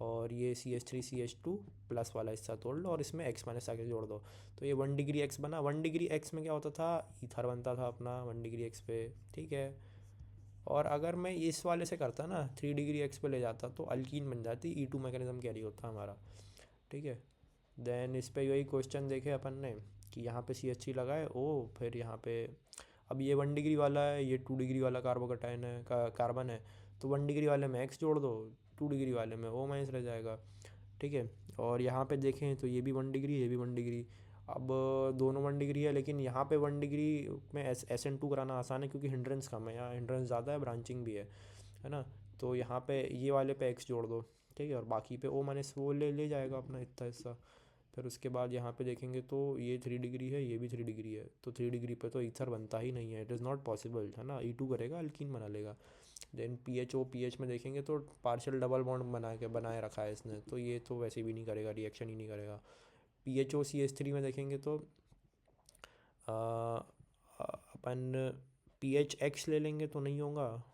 Speaker 1: और ये CH3CH2 प्लस वाला हिस्सा तोड़ लो और इसमें X माइनस आके जोड़ दो। तो ये 1 डिग्री X बना। 1 डिग्री X में क्या होता था, ईथर बनता था अपना 1 डिग्री X पे, ठीक है। और अगर मैं इस वाले से करता ना, 3 डिग्री X पे ले जाता, तो अल्कीन बन जाती, E2 मैकेनिज्म कैरी होता हमारा, ठीक है। देन इस पे यही क्वेश्चन देखे अपन ने कि यहाँ पे CH3 लगाए O, फिर यहाँ पे अब ये 1 डिग्री वाला है, ये 2 डिग्री वाला कार्बोकटायन है, कार्बन है। तो 1 डिग्री वाले में X जोड़ दो, 2 डिग्री वाले में O माइनस रह जाएगा, ठीक है। और यहाँ पे देखें तो ये भी 1 डिग्री, ये भी 1 डिग्री। अब दोनों 1 डिग्री है, लेकिन यहाँ पे 1 डिग्री में SN2 कराना आसान है, क्योंकि हिंड्रेंस कम है, यहाँ हिंड्रेंस ज़्यादा है, ब्रांचिंग भी है ना। तो यहाँ पे ये वाले पे X जोड़ दो, ठीक है, और बाकी पे O माइनस वो ले जाएगा अपना इतना हिस्सा। फिर उसके बाद यहाँ पे देखेंगे तो ये 3 डिग्री है, ये भी 3 डिग्री है, तो 3 डिग्री पे तो ईथर बनता ही नहीं है, इट इज़ नॉट पॉसिबल, है ना। E2 करेगा, अल्कीन बना लेगा। देन PH में देखेंगे तो पार्शियल डबल बॉन्ड बनाए रखा है इसने, तो ये तो वैसे भी नहीं करेगा, रिएक्शन ही नहीं करेगा। PHO CH3 में देखेंगे तो अपन PHX ले लेंगे तो नहीं होगा,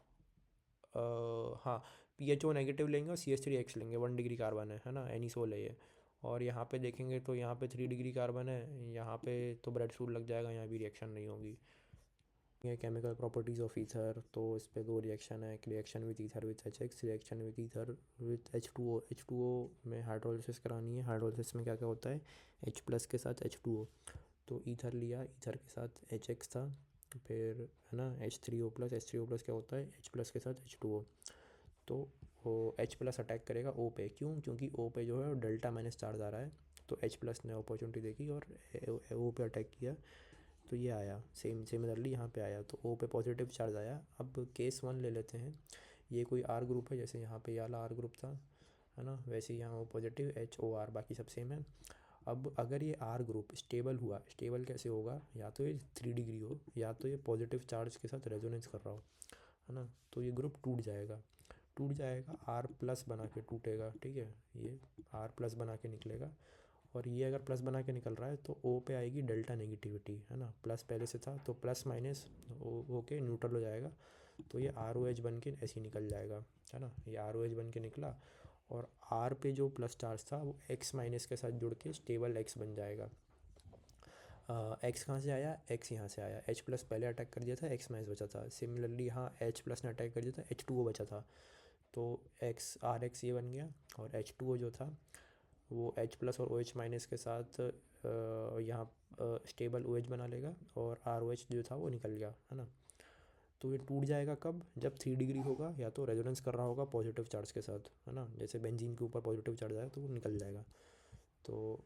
Speaker 1: हाँ, PHO नेगेटिव लेंगे और CH3X लेंगे, 1 डिग्री कार्बन है ना, एनिसोल है ये। और यहाँ पे देखेंगे तो यहाँ पे 3 डिग्री कार्बन है, यहाँ पे तो ब्रेड सूट लग जाएगा, यहाँ भी रिएक्शन नहीं होगी। ये केमिकल प्रॉपर्टीज़ ऑफ ईथर, तो इस पे 2 रिएक्शन है, एक reaction with ether with HX, reaction with ether with H2O में हाइड्रोलिसिस करानी है। हाइड्रोलिसिस में क्या क्या होता है, H प्लस के साथ H2O। तो ईथर लिया, ईथर के साथ HX था, फिर है ना H3O प्लस, H3O प्लस क्या होता है, H प्लस के साथ H2O। तो वो H प्लस अटैक करेगा O पे, क्यों, क्योंकि O पे जो है डेल्टा माइनस चार्ज आ रहा है। तो H प्लस ने अपॉर्चुनिटी देखी और O पे अटैक किया, तो ये आया सिमिलरली यहाँ पे आया, तो O पे पॉजिटिव चार्ज आया। अब केस 1 ले लेते हैं, ये कोई R ग्रुप है, जैसे यहाँ पे ये वाला R ग्रुप था, है ना, वैसे ही यहाँ O पॉजिटिव HOR, बाकी सब सेम है। अब अगर ये R ग्रुप स्टेबल हुआ, स्टेबल कैसे होगा, या तो ये 3 डिग्री हो, या तो ये पॉजिटिव चार्ज के साथ रेजोनेंस कर रहा हो, है ना। तो ये ग्रुप टूट जाएगा, R प्लस बना के टूटेगा, ठीक है, ये R प्लस बना के निकलेगा। और ये अगर प्लस बना के निकल रहा है तो O पे आएगी डेल्टा नेगेटिविटी, है ना, प्लस पहले से था तो प्लस माइनस ओके न्यूट्रल हो जाएगा। तो ये ROH बन के ऐसे ही निकल जाएगा, है ना, ये ROH बन के निकला। और R पे जो प्लस चार्ज था वो X माइनस के साथ जुड़ के स्टेबल X बन जाएगा। X कहाँ से आया, X यहाँ से आया, H प्लस पहले अटैक कर दिया था, X माइनस बचा था। सिमिलरली यहाँ H प्लस ने अटैक कर दिया था, H2O बचा था, तो RX ये बन गया। और H2O जो था वो H प्लस और OH माइनस के साथ यहाँ स्टेबल OH बना लेगा, और ROH जो था वो निकल गया, है ना। तो ये टूट जाएगा कब, जब 3 डिग्री होगा, या तो रेजोनेंस कर रहा होगा पॉजिटिव चार्ज के साथ, है ना, जैसे बेंजीन के ऊपर पॉजिटिव चार्ज आया तो वो निकल जाएगा। तो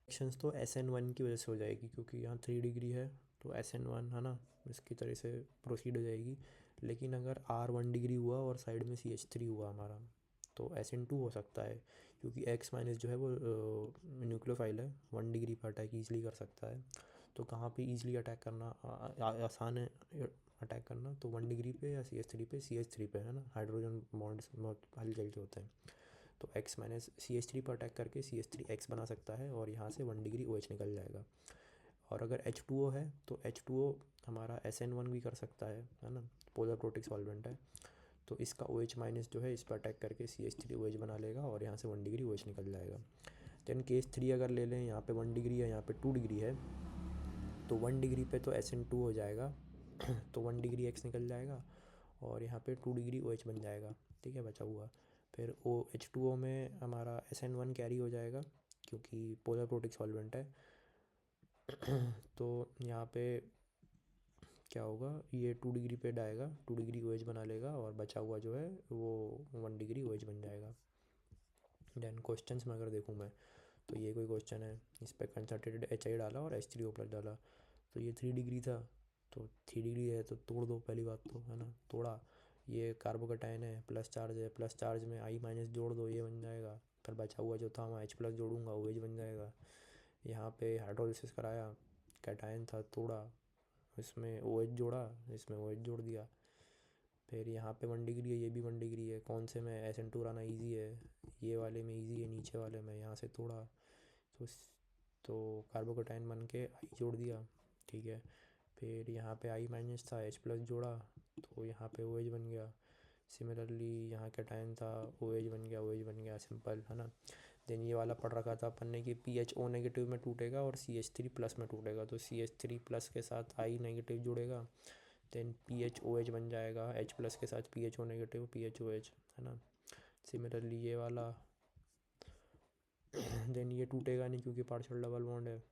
Speaker 1: रिएक्शंस तो SN1 की वजह से हो जाएगी, क्योंकि यहाँ 3 डिग्री है, तो SN1 है ना, इसकी तरह से प्रोसीड हो जाएगी। लेकिन अगर R 1 डिग्री हुआ और साइड में CH3 हुआ हमारा, तो SN2 हो सकता है, क्योंकि X माइनस जो है वो न्यूक्लियोफाइल है, 1 डिग्री पर अटैक ईजिली कर सकता है। तो कहाँ पे ईजिली अटैक करना आसान है अटैक करना, तो 1 डिग्री पे या CH3 पे है ना, हाइड्रोजन बॉन्ड्स बहुत हल्के हल्के होते हैं। तो X माइनस CH3 पर अटैक करके CH3X बना सकता है और यहाँ से 1 डिग्री OH निकल जाएगा। और अगर H2O है तो H2O हमारा SN1 भी कर सकता है ना, पोलर प्रोटिक सॉल्वेंट है। तो इसका OH माइनस जो है इस पर अटैक करके CH3OH बना लेगा और यहाँ से 1 डिग्री OH निकल जाएगा। देन केस 3 अगर ले लें, यहाँ पे 1 डिग्री है, यहाँ पे 2 डिग्री है, तो 1 डिग्री पे तो SN2 हो जाएगा तो 1 डिग्री X निकल जाएगा और यहाँ पे 2 डिग्री OH बन जाएगा, ठीक है, बचा हुआ। फिर H2O में हमारा SN1 कैरी हो जाएगा क्योंकि पोलर प्रोटिक सॉल्वेंट है। तो यहाँ पे क्या होगा, ये 2 डिग्री पे आएगा, 2 डिग्री OH बना लेगा और बचा हुआ जो है वो 1 डिग्री OH बन जाएगा। देन क्वेश्चंस में अगर देखूँ मैं, तो ये कोई क्वेश्चन है, इस पर कंसनट्रेटेड HI डाला और H3O+ डाला, तो ये 3 डिग्री था, तो 3 डिग्री है तो तोड़ दो, पहली बात तो है ना, तोड़ा। ये कार्बोकटायन है, प्लस चार्ज है, प्लस चार्ज में I माइनस जोड़ दो, ये बन जाएगा। फिर बचा हुआ जो था वहाँ H+ जोड़ूंगा, OH बन जाएगा। यहाँ पे हाइड्रोलिसिस कराया, कैटायन था, तोड़ा, इसमें OH जोड़ा, इसमें OH जोड़ दिया। फिर यहाँ पे 1 डिग्री है, ये भी 1 डिग्री है, कौन से में SN2 लाना ईजी है, ये वाले में ईजी है, नीचे वाले में, यहाँ से तोड़ा तो कार्बोकटायन बन के I जोड़ दिया, ठीक है। फिर यहाँ पे I माइनस था, H+ जोड़ा, तो यहाँ पे OH बन गया। सिमिलरली यहाँ कैटायन था, OH बन गया, सिंपल है ना। देन ये वाला पढ़ रखा था अपन ने कि PHO नेगेटिव में टूटेगा और CH3+ में टूटेगा, तो CH3+ के साथ I नेगेटिव जुड़ेगा, देन PHOH बन जाएगा, H+ के साथ PHO नेगेटिव, PHOH, है ना। सिमिलरली ये वाला देन ये टूटेगा नहीं क्योंकि पार्शियल डबल बॉन्ड है।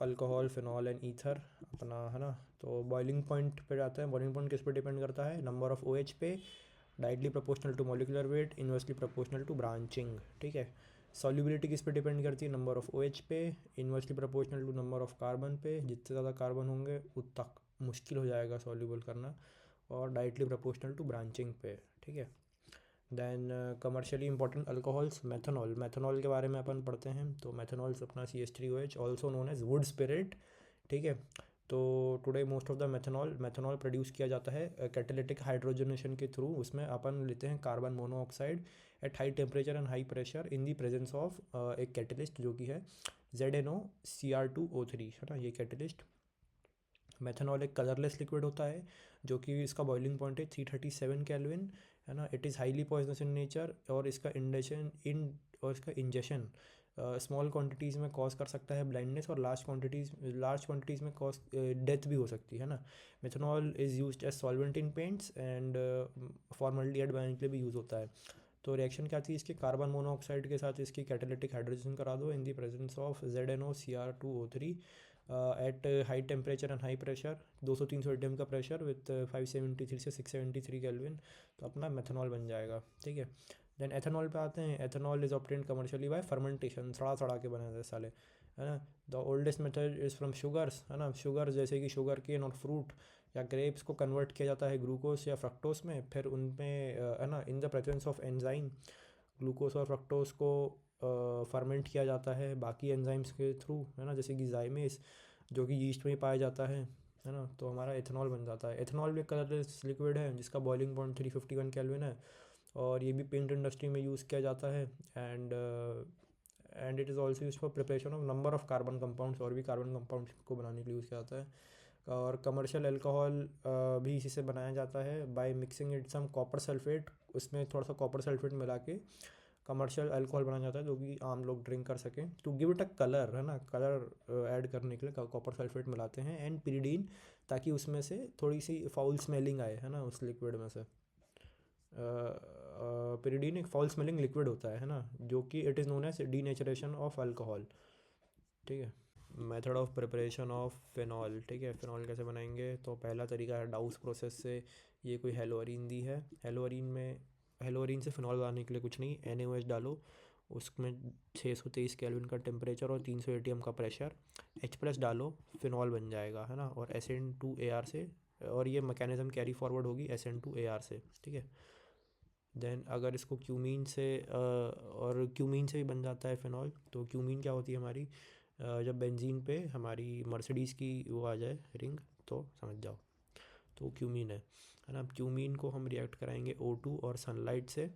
Speaker 1: अल्कोहल, फिनॉल एंड ईथर अपना, है ना। तो बॉइलिंग पॉइंट पे जाता है। बॉइलिंग पॉइंट किस पे डिपेंड करता है, नंबर ऑफ OH पे, directly proportional to molecular weight, inversely proportional to branching, ठीक है। सॉल्युबिलिटी किस पे डिपेंड करती है, नंबर ऑफ OH पे, inversely proportional to number of carbon पे, जितने ज़्यादा कार्बन होंगे उतना मुश्किल हो जाएगा सॉल्यूबल करना, और डायरेक्टली प्रोपोर्शनल टू ब्रांचिंग पे, ठीक है। Then commercially important alcohols, methanol. Methanol के बारे में अपन पढ़ते हैं, तो मेथनॉल्स अपना CH3OH, also known as wood spirit, ठीक है। तो today most of the methanol produce किया जाता है कैटालिटिक हाइड्रोजनेशन के थ्रू। उसमें अपन लेते हैं carbon monoxide eight high temperature and high pressure in the presence of एक कैटलिस्ट जो कि है ZnOCr2O3, है ना, ये कैटलिस्ट। मेथनॉल एक कलरलेस लिक्विड होता है, जो कि इसका बॉइलिंग पॉइंट है 337 केल्विन, है ना। It is highly poisonous in nature, और इसका इंजेशन स्मॉल क्वांटिटीज़ में कॉज कर सकता है ब्लाइंडनेस, और लार्ज क्वांटिटीज़ में कॉज डेथ भी हो सकती है ना। Methanol is used as solvent in paints and formaldehyde बनाने के लिए भी यूज़ होता है। तो रिएक्शन क्या थी इसके, कार्बन मोनोऑक्साइड के साथ इसकी कैटालिटिक हाइड्रोजन करा दो in the presence of ZnOCr2O3 at high temperature and high pressure, 200-300 ATM का प्रेशर विथ 573 से 673 केल्विन, तो अपना मेथनॉल बन जाएगा, ठीक है। देन एथेनॉल पे आते हैं। Ethanol is obtained commercially bye fermentation, सड़ा के बने थे साले, है ना। The oldest method is from sugars, है ना। शुगर जैसे कि शुगर केन और फ्रूट या ग्रेप्स को कन्वर्ट किया जाता है ग्लूकोज या फ्रक्टोस में, फिर उनमें है ना, in the presence of enzyme, glucose और फ्रक्टोस को फर्मेंट किया जाता है बाकी एंजाइम्स के थ्रू, है ना, जैसे कि जाइमेस जो कि यीस्ट में पाया जाता है ना। तो हमारा एथेनॉल बन जाता है। एथेनॉल भी कलरलेस लिक्विड है जिसका बॉइलिंग पॉइंट 351 केल्विन है, और ये भी पेंट इंडस्ट्री में यूज़ किया जाता है। And it is also use for preparation of number of carbon compounds, और भी कार्बन कंपाउंड्स को बनाने के लिए यूज़ किया जाता है। और कमर्शियल अल्कोहल भी इसी से बनाया जाता है by mixing it some copper sulphate, उसमें थोड़ा सा कॉपर सल्फेट मिला के कमर्शियल अल्कोहल बनाया जाता है जो कि आम लोग ड्रिंक कर सकें, to give it a colour, है ना, कलर ऐड करने के लिए कॉपर सल्फेट मिलाते हैं, एंड पिरिडीन, ताकि उसमें से थोड़ी सी फाउल स्मेलिंग आए, है ना, उस लिक्विड में से। पिरिडीन एक फाउल स्मेलिंग लिक्विड होता है ना, जो कि it is known as denaturation of alcohol, ठीक है। Method of preparation of phenol, ठीक है। फिनॉल कैसे बनाएंगे, तो पहला तरीका है डाउस प्रोसेस से। ये कोई हेलोअरीन दी है, हेलोअरीन से फिनॉल बनाने के लिए कुछ नहीं, NaOH डालो, उसमें 623 केल्विन का टेम्परेचर और 300 एटीएम का प्रेशर, H+ डालो, फिनॉल बन जाएगा, है ना। और SN2AR से, और ये मैकेनिज्म कैरी फॉरवर्ड होगी SN2AR से, ठीक है। देन अगर इसको क्यूमीन से और क्यूमीन से भी बन जाता है फिनॉल। तो क्यूमीन क्या होती है हमारी, जब बेंजीन पे हमारी मर्सिडीज़ की वो आ जाए रिंग, तो समझ जाओ, तो क्यूमीन है ना। क्यूमीन को हम रिएक्ट कराएंगे O2 और सनलाइट से,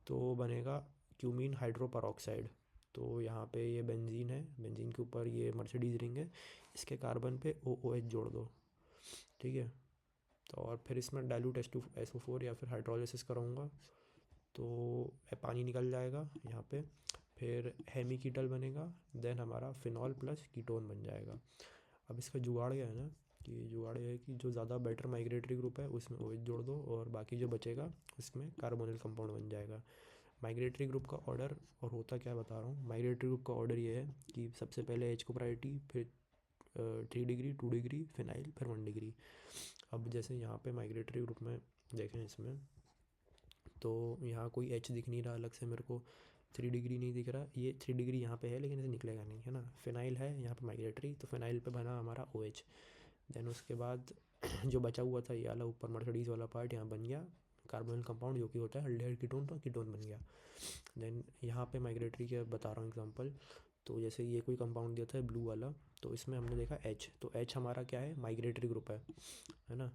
Speaker 1: तो बनेगा क्यूमीन हाइड्रोपरऑक्साइड। तो यहाँ पे ये बेंजीन है, बेंजीन के ऊपर ये मर्सिडीज़ रिंग है, इसके कार्बन पे OOH जोड़ दो, ठीक है। तो और फिर इसमें डाइल्यूट SO4 या फिर हाइड्रोलिसिस कराऊंगा, तो पानी निकल जाएगा यहाँ पे, फिर हेमीकीटल बनेगा, देन हमारा फिनॉल प्लस कीटोन बन जाएगा। अब इसका जुगाड़ क्या है ना, कि जुगाड़ ये है कि जो ज़्यादा बेटर माइग्रेटरी ग्रुप है उसमें OH जोड़ दो, और बाकी जो बचेगा उसमें कार्बोनिल कंपाउंड बन जाएगा। माइग्रेटरी ग्रुप का ऑर्डर, और होता क्या बता रहा हूँ, माइग्रेटरी ग्रुप का ऑर्डर ये है कि सबसे पहले H को प्रायोरिटी, फिर 3 डिग्री, 2 डिग्री, फिनाइल, फिर 1 डिग्री। अब जैसे यहाँ पे माइग्रेटरी ग्रुप में देखें इसमें, तो यहाँ कोई H दिख नहीं रहा अलग से मेरे को, 3 डिग्री नहीं दिख रहा, ये 3 डिग्री यहाँ पे है लेकिन इसे निकलेगा नहीं, है ना। फिनाइल है यहाँ पे माइग्रेटरी, तो फिनाइल पे बना हमारा OH। देन उसके बाद जो बचा हुआ था ये वाला ऊपर मर्सिडीज़ वाला पार्ट यहाँ बन गया कार्बोनिल कंपाउंड, जो कि होता है अल्डिहाइड कीटोन, तो कीटोन बन गया। देन यहाँ पे माइग्रेटरी के बता रहा हूँ एग्जांपल, तो जैसे ये कोई कंपाउंड दिया था ब्लू वाला, तो इसमें हमने देखा H, तो H हमारा क्या है, माइग्रेटरी ग्रुप है ना।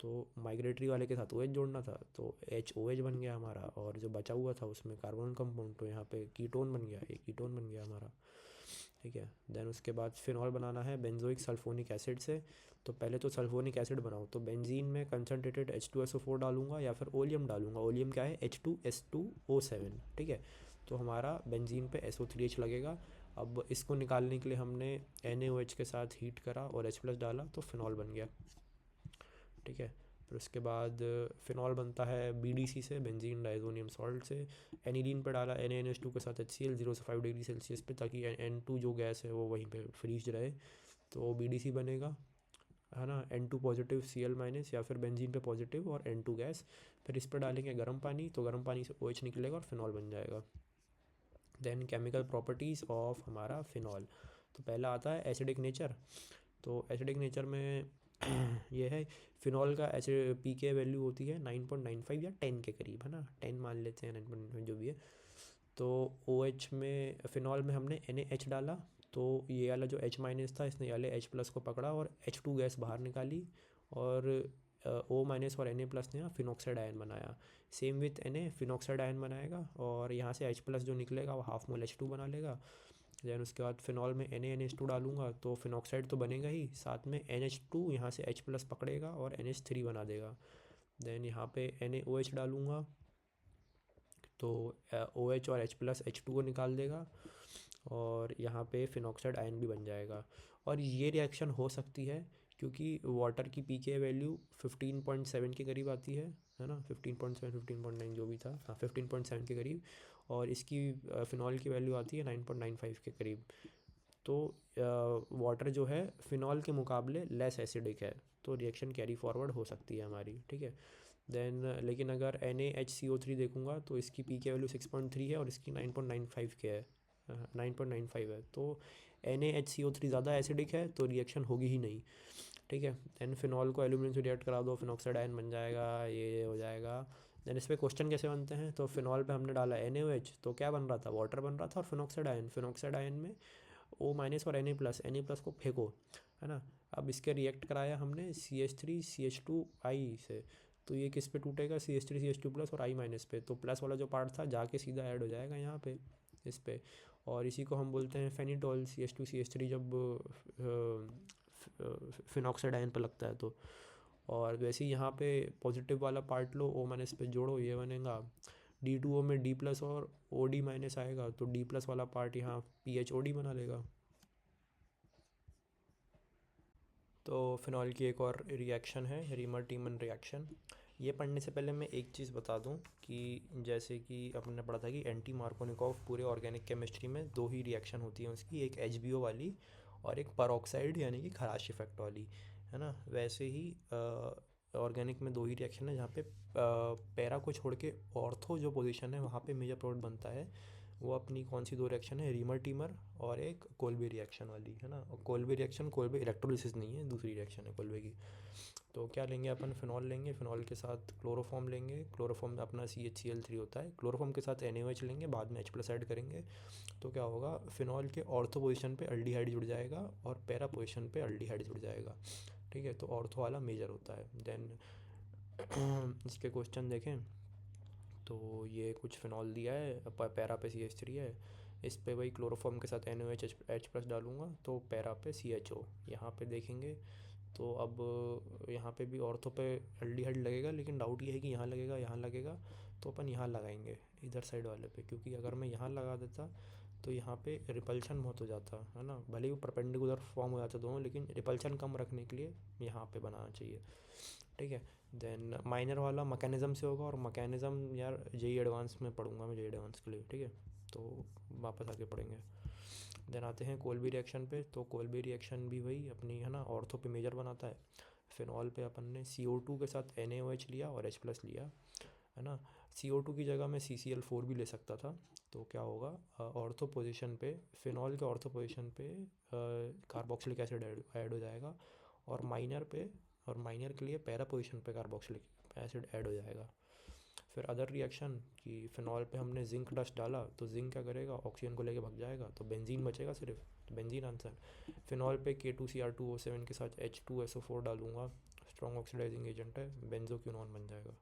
Speaker 1: तो माइग्रेटरी वाले के साथ OH जोड़ना था, तो HOH बन गया हमारा, और जो बचा हुआ था उसमें कार्बन कंपाउंड, तो यहाँ पे कीटोन बन गया, एक कीटोन बन गया हमारा, ठीक है। देन उसके बाद फिनॉल बनाना है बेंजोइक सल्फोनिक एसिड से। तो पहले तो सल्फोनिक एसिड बनाओ, तो बेंजीन में कंसनट्रेटेड H2SO4 डालूंगा या फिर ओलियम डालूंगा। ओलियम क्या है, H2S2O7, ठीक है। तो हमारा बेंजीन पे SO3H लगेगा। अब इसको निकालने के लिए हमने NaOH के साथ हीट करा और H+ डाला, तो फिनॉल बन गया, ठीक है। फिर उसके बाद फिनॉल बनता है BDC से, बेंजीन डाइजोनियम सॉल्ट से। एनिलीन पर डाला NaNH2 के साथ HCl 0 से 5 डिग्री सेल्सियस पे, ताकि N2 जो गैस है वो वहीं पे फ्रीज रहे, तो BDC बनेगा, है ना। N2 पॉजिटिव Cl माइनस, या फिर बेंजीन पे पॉजिटिव और N2 गैस। फिर इस पर डालेंगे गर्म पानी, तो गर्म पानी से OH निकलेगा और फिनॉल बन जाएगा। देन केमिकल प्रॉपर्टीज़ ऑफ हमारा फिनॉल, तो पहला आता है एसिडिक नेचर। तो एसिडिक नेचर में ये है, फिनॉल का pK वैल्यू होती है 9.95 या 10 के करीब, है ना, 10 मान लेते हैं, 9.95 जो भी है। तो OH में, फिनॉल में हमने NaH डाला, तो ये वाला जो H- था इसने ये वाले H+ को पकड़ा और H2 गैस बाहर निकाली, और O- और Na+ ने फिनॉक्साइड आयन बनाया। Same with Na, phenoxide ion बनाएगा, और यहाँ से H+ जो निकलेगा वो हाफ मोल H2 बना लेगा। देन उसके बाद फिनॉल में NaNH2 डालूंगा, तो फिनॉक्साइड तो बनेगा ही, साथ में NH2 यहाँ से H+ पकड़ेगा और NH3 बना देगा। देन यहाँ पे NaOH डालूंगा, तो OH और H+ H2 को निकाल देगा, और यहाँ पे फिनॉक्साइड आयन भी बन जाएगा। और ये रिएक्शन हो सकती है क्योंकि वाटर की pK वैल्यू 15.7 के करीब आती है ना, 15.7, 15.9 जो भी था, हाँ 15.7 के करीब, और इसकी फिनॉल की वैल्यू आती है 9.95 के करीब। तो वाटर जो है फिनॉल के मुकाबले लेस एसिडिक है, तो रिएक्शन कैरी फॉरवर्ड हो सकती है हमारी, ठीक है। देन लेकिन अगर NaHCO3 देखूंगा, तो इसकी pK वैल्यू 6.3 है और इसकी 9.95 के है, 9.95 है, तो NaHCO3 ज़्यादा एसिडिक है, तो रिएक्शन होगी ही नहीं, ठीक है। देन फिनॉल को एल्यूमिनियम से रिएक्ट करा दो, फिनॉक्साइड आयन बन जाएगा, ये हो जाएगा। देन इस पर क्वेश्चन कैसे बनते हैं, तो फिनॉल पे हमने डाला NaOH, तो क्या बन रहा था, वाटर बन रहा था, और फिनॉक्साइड आयन में O- और Na+ को फेंको, है ना। अब इसके रिएक्ट कराया हमने CH3CH2I से, तो ये किस पे टूटेगा, CH3CH2+ और I- पे, तो प्लस वाला जो पार्ट था जाके सीधा ऐड हो जाएगा यहाँ पे इस पे, और इसी को हम बोलते हैं फेनिटोल, CH2CH3 जब फिनॉक्साइड आयन पे लगता है तो। और वैसे ही यहाँ पे पॉजिटिव वाला पार्ट लो, O- पे जोड़ो, ये बनेगा D2O में D+ और OD- आएगा, तो D+ वाला पार्ट यहाँ PHOD बना लेगा। तो फिनॉल की एक और रिएक्शन है, रीमर टीमन रिएक्शन। ये पढ़ने से पहले मैं एक चीज़ बता दूं कि जैसे कि अपने पढ़ा था कि एंटी मार्कोनिकॉफ पूरे ऑर्गेनिक केमिस्ट्री में दो ही रिएक्शन होती हैं उसकी, एक HBO वाली और एक परऑक्साइड यानी कि खराश इफेक्ट वाली, है ना। वैसे ही ऑर्गेनिक में दो ही रिएक्शन है, जहाँ पे पैरा को छोड़ के ऑर्थो जो पोजीशन है वहाँ पे मेजर प्रोडक्ट बनता है, वो अपनी कौन सी दो रिएक्शन है, रीमर टीमर और एक कोल्बे रिएक्शन वाली, है ना। और कोल्बे रिएक्शन, कोल्बे इलेक्ट्रोलिसिस नहीं है, दूसरी रिएक्शन है कोल्बे की। तो क्या लेंगे अपन, फिनॉल लेंगे, फिनॉल के साथ क्लोरोफॉर्म लेंगे, क्लोरोफॉर्म में अपना CHCl3 होता है, क्लोरोफॉर्म के साथ NaOH लेंगे, बाद में H+ ऐड करेंगे। तो क्या होगा, फिनॉल के ऑर्थो पोजीशन पे अल्डिहाइड जुड़ जाएगा और पैरा पोजीशन पे अल्डिहाइड जुड़ जाएगा, ठीक है। तो ऑर्थो वाला मेजर होता है। देन इसके क्वेश्चन देखें तो ये कुछ फिनॉल दिया है, पैरा पे CH3 है, इस पे वही क्लोरोफॉर्म के साथ NaOH H+ डालूंगा तो पैरा पे CHO। यहाँ पे देखेंगे तो अब यहाँ पे भी ऑर्थो पे एल्डिहाइड लगेगा, लेकिन डाउट ये है कि यहाँ लगेगा यहाँ लगेगा, तो अपन यहाँ लगाएंगे इधर साइड वाले पे, क्योंकि अगर मैं यहाँ लगा देता तो यहाँ पे रिपल्शन बहुत हो जाता है ना। भले ही वो परपेंडिकुलर फॉर्म हो जाता दोनों, लेकिन रिपल्शन कम रखने के लिए यहाँ पे बनाना चाहिए, ठीक है। देन माइनर वाला मैकेनिज़्म से होगा, और मैकेनिज़्म यार JEE एडवांस में पढ़ूंगा मैं, JEE एडवांस के लिए, ठीक है। तो वापस आके पढ़ेंगे। देन आते हैं कोल्बी रिएक्शन पे। तो कोल्बी रिएक्शन भी वही अपनी, है ना, ऑर्थो पे मेजर बनाता है। फिनॉल पे अपन ने CO2 के साथ NaOH लिया और H+ लिया, है ना। CO2 की जगह मैं CCl4 भी ले सकता था। तो क्या होगा, ऑर्थो पोजीशन पे, फिनॉल के ऑर्थो पोजीशन पे कार्बोक्सिलिक एसिड ऐड हो जाएगा, और माइनर के लिए पैरा पोजीशन पे कार्बोक्सिलिक एसिड ऐड हो जाएगा। फिर अदर रिएक्शन कि फिनॉल पे हमने जिंक डस्ट डाला, तो जिंक क्या करेगा, ऑक्सीजन को लेके भाग जाएगा, तो बेंजीन बचेगा सिर्फ, तो बेंजीन आंसर। फिनॉल पे K2Cr2O7 के साथ H2SO4 डालूंगा, स्ट्रॉन्ग ऑक्सीडाइजिंग एजेंट है, बेंजोक्विनोन बन जाएगा।